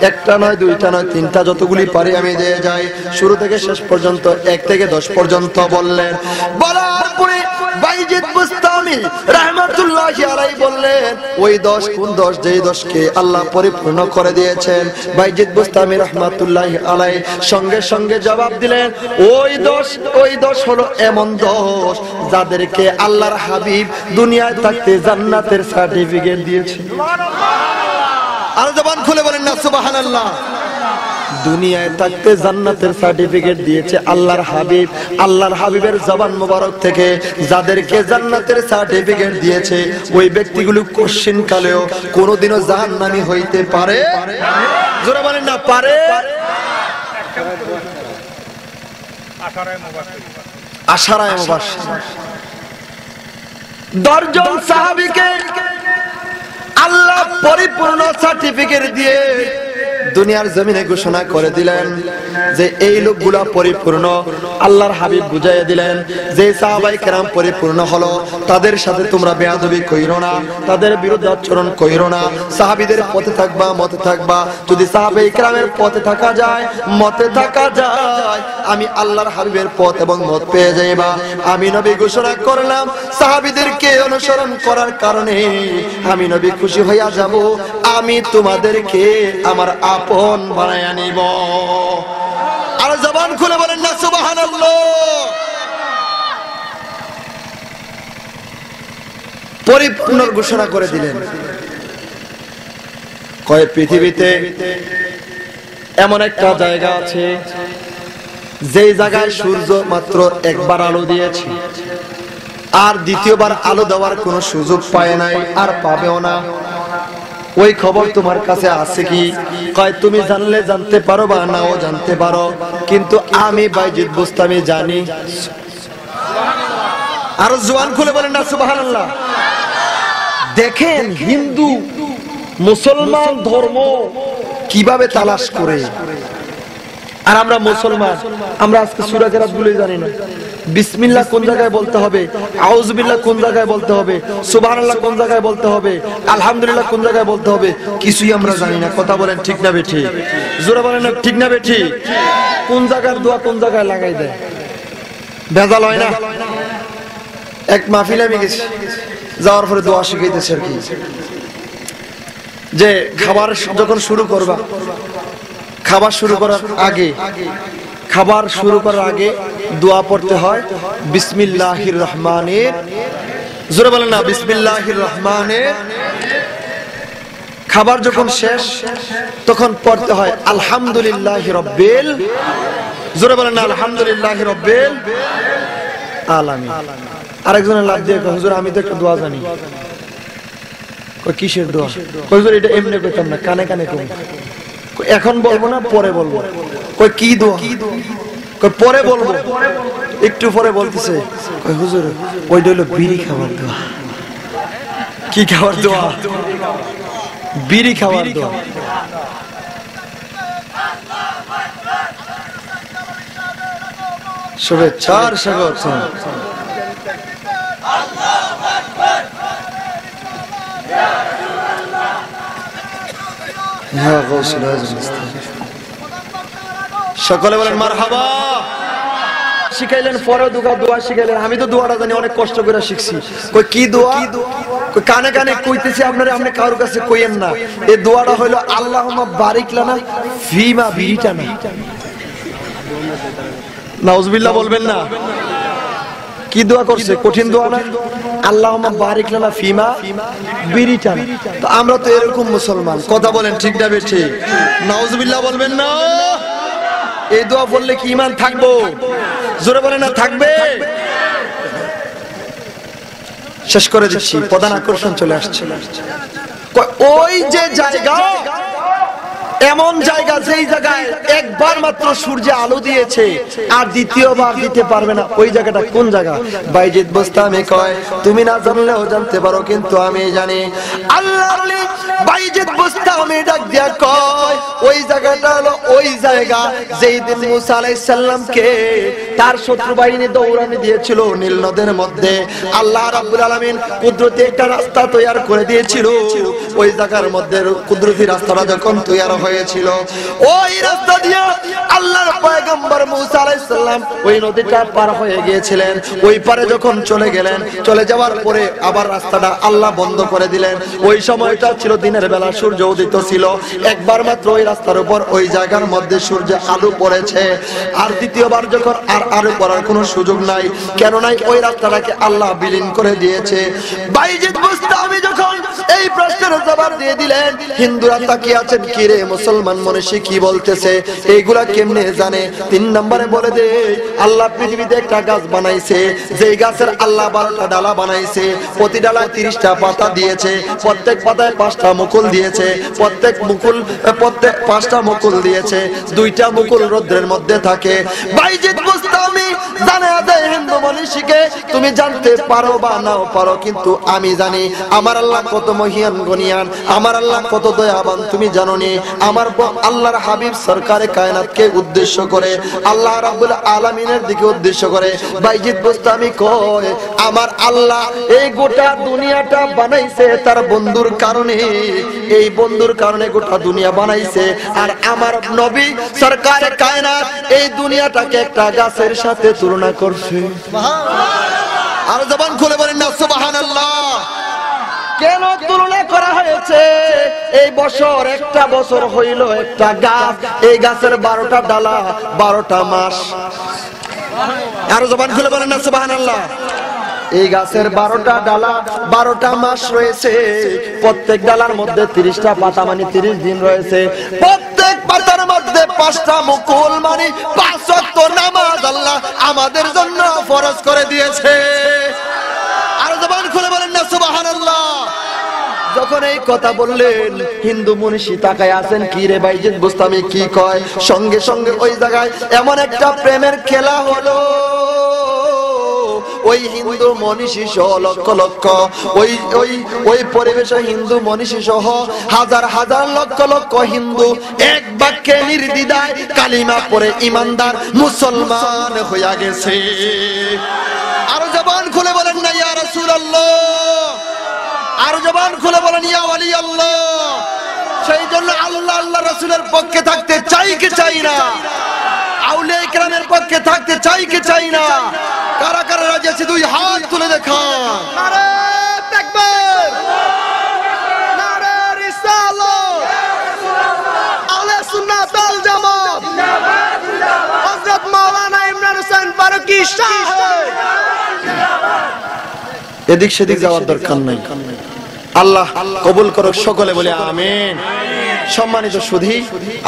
একটা নয়, দুইটা নয়, তিনটা, যতগুলি পারি আমি দিয়ে যাই। শুরু থেকে শেষ পর্যন্ত 1 থেকে 10 পর্যন্ত বললেন। বলার পরে বাইজিদ বুস্তামি বুস্তামি রাহমাতুল্লাহি আলাইহি বললেন ওই দোষ কোন দোষ যেই দোষকে আল্লাহ পরিপূর্ণ করে দিয়েছেন। বাইজিদ বুস্তামি রাহমাতুল্লাহি আলাইহি সঙ্গে সঙ্গে জবাব দিলেন ওই দোষ হলো এমন দোষ যাদেরকে আল্লাহর হাবিব দুনিয়ায় থাকতে জান্নাতের সার্টিফিকেট দিয়েছে। সুবহানাল্লাহ। আর জবান খুলে বলেন না সুবহানাল্লাহ। দুনিয়ায় থাকতে জান্নাতের সার্টিফিকেট দিয়েছে আল্লাহর হাবিব। আল্লাহর হাবিবের জবান মোবারক থেকে যাদেরকে জান্নাতের সার্টিফিকেট দিয়েছে ওই ব্যক্তিগুলো কোশ্চিন কালেও কোনোদিনও জাহান্নামী হইতে পারে জোরে বলেন না পারে। আশারায়ে মুবাশশির 10 জন সাহাবীকে আল্লাহ পরিপূর্ণ সার্টিফিকেট দিয়ে দুনিয়ার জমিনে ঘোষণা করে দিলেন যে এই লোকগুলা পরিপূর্ণ। আল্লাহর হাবিব বুঝাইয়া দিলেন যে সাহাবায়ে কেরাম পরিপূর্ণ হলো তাদের সাথে তোমরা বেয়াদবি কইরো না, তাদের বিরুদ্ধে আচরণ কইরো না, সাহাবীদের পথে থাকবা মতে থাকবা। যদি সাহাবায়ে কেরামের পথে থাকা যায় মতে থাকা যায় আমি আল্লাহর হাবিবের পথ এবং মত পেয়ে যাইবা। আমি নবী ঘোষণা করলাম সাহাবীদেরকে অনুসরণ করার কারণে আমি নবী খুশি হইয়া যাব, আমি তোমাদেরকে আমার আপন বানায়া নিব। আর জবান খুলে বলেন না সুবহানাল্লাহ। পরিপূর্ণ ঘোষণা করে দিলেন। কয় পৃথিবীতে এমন একটা জায়গা আছে যেই জায়গায় সূর্য মাত্র একবার আলো দিয়েছে আর দ্বিতীয়বার আলো দেওয়ার কোনো সুযোগ পায় নাই আর পাবেও না। ওই খবর তোমার কাছে আছে কি? কয় তুমি জানলে জানতে পারো বা নাও জানতে পারো, কিন্তু আমি বাইজিদ বুস্তামি জানি। আর জবান খুলে বলেন না সুবহানাল্লাহ। দেখেন হিন্দু মুসলমান ধর্ম কিভাবে তালাশ করে। আর আমরা মুসলমান, আমরা আজকে সূরা কেরাত বলে জানি না। বিসমিল্লাহ কোন জায়গায় বলতে হবে, আউযু বিল্লাহ কোন জায়গায় বলতে হবে, সুবহানাল্লাহ কোন জায়গায় বলতে হবে, আলহামদুলিল্লাহ কোন জায়গায় বলতে হবে, কিছুই আমরা জানি না। কথা বলেন ঠিক না বেঠিক? জোরে বলেন না ঠিক না বেঠিক? কোন জায়গার দোয়া কোন জায়গায় লাগাই দেয় ভেজাল হয় না। এক মাহফিলে আমি গেছি, যাওয়ার পরে দোয়া শিখাইতেছে আর কি, যে খাবার যখন শুরু করবা, খাবার শুরু করার আগে দোয়া পড়তে হয় বিসমিল্লাহির রহমানির, জোরে বলেন না বিসমিল্লাহির রহমানির। খাবার যখন শেষ তখন পড়তে হয় আলহামদুলিল্লাহি রাব্বিল, জোরে বলেন না আলহামদুলিল্লাহি রাব্বিল আলামিন। আরেকজনের লাভ দিয়ে কয় হুজুর আমি তো একটা দোয়া জানি। কয় কিসের দোয়া? কয় হুজুর এটা এমনি কইতাম না, কানে কানে কই। এখন বলবো না পরে বলবো। কই কি দোয়া? কই পরে বলবো। একটু পরে বলতেছে কই হুজুর ওইটা হলো বিড়ি খাওয়ার দোয়া। কি খাওয়ার দোয়া? বিড়ি খাওয়ার দোয়া। শুভেচ্ছার স্বাগত। সকলে বলেন মারহাবা। শিখাইলেন পরে দোয়া শিখাইলেন। আমি তো দোয়াটা জানি, অনেক কষ্ট করে শিখছি। কই কি দোয়া? কই কানে কানে কইতেছি আপনারা, আপনি কারোর কাছে কইেন না। এই দোয়াটা হলো আল্লাহুম্মা বারিক লানা ফিমা বিরিটানা। নাউজুবিল্লাহ বলবেন না। কি দোয়া করছে? কঠিন দোয়া না? আল্লাহুম্মা বারিক লানা ফিমা বিরিটানা। তো আমরা তো এরকম মুসলমান। কথা বলেন ঠিক না বেঠিক? নাউজুবিল্লাহ বলবেন না। এই দোয়া বললে কি ঈমান থাকবো? জোরে বলেন না থাকবে? শেষ করে দিচ্ছি, প্রধান আকর্ষণ চলে আসছে। ওই যে জায়গা, এমন জায়গা যেই জায়গায় একবার মাত্র সূর্য আলো দিয়েছে আর দ্বিতীয়বার দিতে পারবে না, ওই জায়গাটা কোন জায়গা? বাইজিদ বুস্তামি কয় তুমি না জানলেও জানতে পারো, কিন্তু আমি জানি। আল্লাহর ওলি বাইজিদ বুস্তামি ডাক দিয়া কয় ওই জায়গাটা হলো ওই জায়গা যেই দিন মুসা আলাইহিস সালামকে তার শত্রু বাহিনী দৌড়ানি দিয়েছিল নীল নদের মধ্যে। আল্লাহ রাব্বুল আলামিন কুদরতি একটা রাস্তা তৈরি করে দিয়েছিল। ওই জায়গার মধ্যে কুদরতি রাস্তাটা যখন তৈরি হয়েছিল। ওই রাস্তা দিয়ে আল্লাহর পয়গম্বর মুসা আলাইহিস সালাম ওই নদীটা পার হয়ে গিয়েছিলেন। ওই পারে যখন চলে গেলেন, চলে যাওয়ার পরে আবার রাস্তাটা আল্লাহ বন্ধ করে দিলেন। ওই সময়টা ছিল দিনের বেলা, সূর্য উদিত ছিল। একবার মাত্র ওই রাস্তার উপর ওই জায়গার মধ্যে সূর্যের আলো পড়েছে। আর দ্বিতীয়বার যখন আর আলো পড়ার কোনো সুযোগ নাই, কেন নাই, ওই রাস্তাটাকে আল্লাহ বিলীন করে দিয়েছে। বাইজিদ বুস্তামি যখন এই প্রশ্নের জবাব দিয়ে দিলেন, হিন্দুরা তাকিয়ে আছেন, কি রে মুসলমান মনীষী কি বলতেছে, এইগুলা কেমনে জানে? 3 নম্বরে বলে দে, আল্লাহ পৃথিবীতে একটা গাছ বানাইছে, যেই গাছের আল্লাহ 12টা ডালা বানাইছে, প্রতি ডালায় 30টা পাতা দিয়েছে, প্রত্যেক পাতায় 5টা মুকুল দিয়েছে, প্রত্যেক 5টা মুকুল দিয়েছে, 2টা মুকুল রৌদ্রের মধ্যে থাকে। বাইজিদ বুস্তামি জানে আদায় হিন্দু মনীষীকে, তুমি জানতে পারো বা নাও পারো, কিন্তু আমি জানি আমার আল্লাহ কত মহিয়ান গনিয়ান, আমার আল্লাহ কত দয়াবান তুমি জানো নি? আমার আল্লাহর হাবিব সরকারে কায়নাতকে উদ্দেশ্য করে, আল্লাহ রাব্বুল আলামিনের দিকে উদ্দেশ্য করে বাইজিদ বুস্তামি কয়, আমার আল্লাহ এই গোটা দুনিয়াটা বানাইছে তার বন্ধুর কারণে, এই বন্ধুর কারণে গোটা দুনিয়া বানাইছে। আর আমার নবী সরকারে কায়নাত এই দুনিয়াটাকে একটা গাছের সাথে তুলনা করছে। সুবহানাল্লাহ! আর জবান খুলে বলেন না সুবহানাল্লাহ। কেন তুলনা করা হয়েছে? এই বছর একটা বছর হইল একটা গাছ, এই গাছের 12টা ডালা 12টা মাস। আর জবান খুলে বলেন না সুবহানাল্লাহ। এই গাছের 12টা ডালা 12টা মাস রয়েছে, প্রত্যেক ডালার মধ্যে 30টা পাতা মানে 30 দিন রয়েছে, প্রত্যেক পাতার মধ্যে 5টা মুকুল মানে 5 ওয়াক্ত নামাজ আল্লাহ আমাদের জন্য ফরজ করে দিয়েছে। আর জবান খুলে বলেন না সুবহানাল্লাহ। যখন এই কথা বললেন, হিন্দু মনীষী তাকায় আছেন, কি রে বাইজিদ বুস্তামি কি কয়? সঙ্গে সঙ্গে ওই জায়গায় এমন একটা প্রেমের খেলা হলো। ওই হিন্দু মনীষী সহ লক্ষ লক্ষ, ওই পরিবেশে হিন্দু মনীষী সহ হাজার হাজার লক্ষ লক্ষ হিন্দু এক বাক্যে নির্দ্বিধায় কালিমা পড়ে ইমানদার মুসলমান হইয়া গেছে। আর জবান খুলে বলেন না ইয়া রাসূলুল্লাহ, আর জবান খুলে বলেন ইয়া ওয়ালি আল্লাহ। সেই জন্য আল্লাহ আল্লাহ রাসূলের পক্ষে থাকতে চাই কি চাই না? আউলিয়া ইকরামের পক্ষে থাকতে চাই কি চাই না? কারা কারা রাজি আছে 2 হাত তুলে দেখান। নারে তাকবীর, নারে রিসালাত, আহলে সুন্নাত ওয়াল জামাত, জিন্দাবাদ জিন্দাবাদ, হযরত মাওলানা ইমরান হোসেন ফারুকী সাহেব। এদিক সেদিক যাওয়ার দরকার নাই। আল্লাহ কবুল করুক, সকলে বলে আমিন। সম্মানিত সুধী,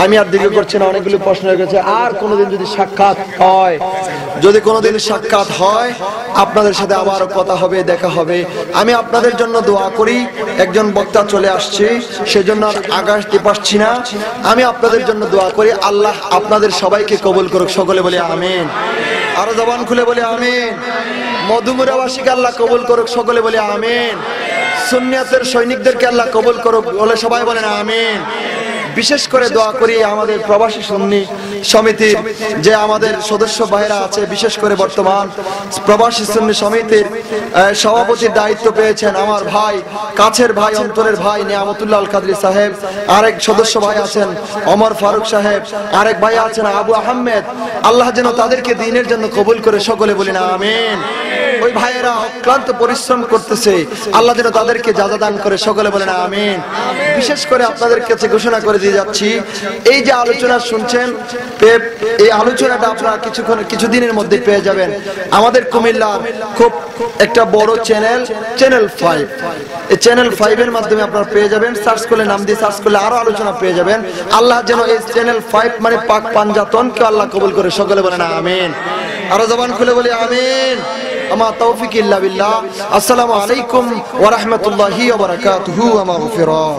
আমি আর দীর্ঘ করছি না, অনেকগুলো প্রশ্ন হয়ে গেছে। আর কোনোদিন যদি সাক্ষাৎ হয়, যদি কোনোদিন সাক্ষাৎ হয়, আপনাদের সাথে আবারও কথা হবে, দেখা হবে। আমি আপনাদের জন্য দোয়া করি। একজন বক্তা চলে আসছে, সেজন্য আর আকাশ দিয়ে পাচ্ছি না। আমি আপনাদের জন্য দোয়া করি, আল্লাহ আপনাদের সবাইকে কবুল করুক, সকলে বলে আমিন। আরো জবান খুলে বলে আমিন। মধুমুরাবাসীকে আল্লাহ কবুল করুক, সকলে বলে আমিন। সুন্নিয়াতের সৈনিকদেরকে আল্লাহ কবুল করুক, বলে সবাই বলেন আমিন। বিশেষ করে দোয়া করি আমাদের প্রবাসী সুন্নি সমিতির যে আমাদের সদস্য ভাইরা আছে, বিশেষ করে বর্তমান প্রবাসী সুন্নি সমিতির সভাপতির দায়িত্ব পেয়েছেন আমার ভাই, কাছের ভাই, অন্তরের ভাই নিয়ামতুল্লাহ আল কাদরি সাহেব। আরেক সদস্য ভাই আছেন ওমর ফারুক সাহেব, আরেক ভাই আছেন আবু আহমেদ। আল্লাহ যেন তাদেরকে দ্বীনের জন্য কবুল করে, সকলে বলি না আমিন। ওই ভাইয়েরা অক্লান্ত পরিশ্রম করতেছে, আল্লাহ যেন তাদেরকে যাজা দান করে, সকলে বলেন আমিন। বিশেষ করে আপনাদের কাছে ঘোষণা করে দিয়ে যাচ্ছি, এই যে আলোচনা শুনছেন, এই আলোচনাটা আপনারা কিছুদিনের মধ্যে পেয়ে যাবেন আমাদের কুমিল্লার খুব একটা বড় চ্যানেল 5। এই চ্যানেল 5 এর মাধ্যমে আপনারা পেয়ে যাবেন। সার্চ করলে, নাম দিয়ে সার্চ করলে আরো আলোচনা পেয়ে যাবেন। আল্লাহ যেন এই চ্যানেল 5 মানে পাক পাঞ্জাতনকে আল্লাহ কবুল করে, সকলে বলেন আমিন। আরো জবান খুলে বলি আমিন। আমা তৌফিক ইল্লা বিল্লাহ। আসসালামু আলাইকুম ওয়া রাহমাতুল্লাহি ওয়া বারাকাতুহু ওয়া মাগফিরাহ।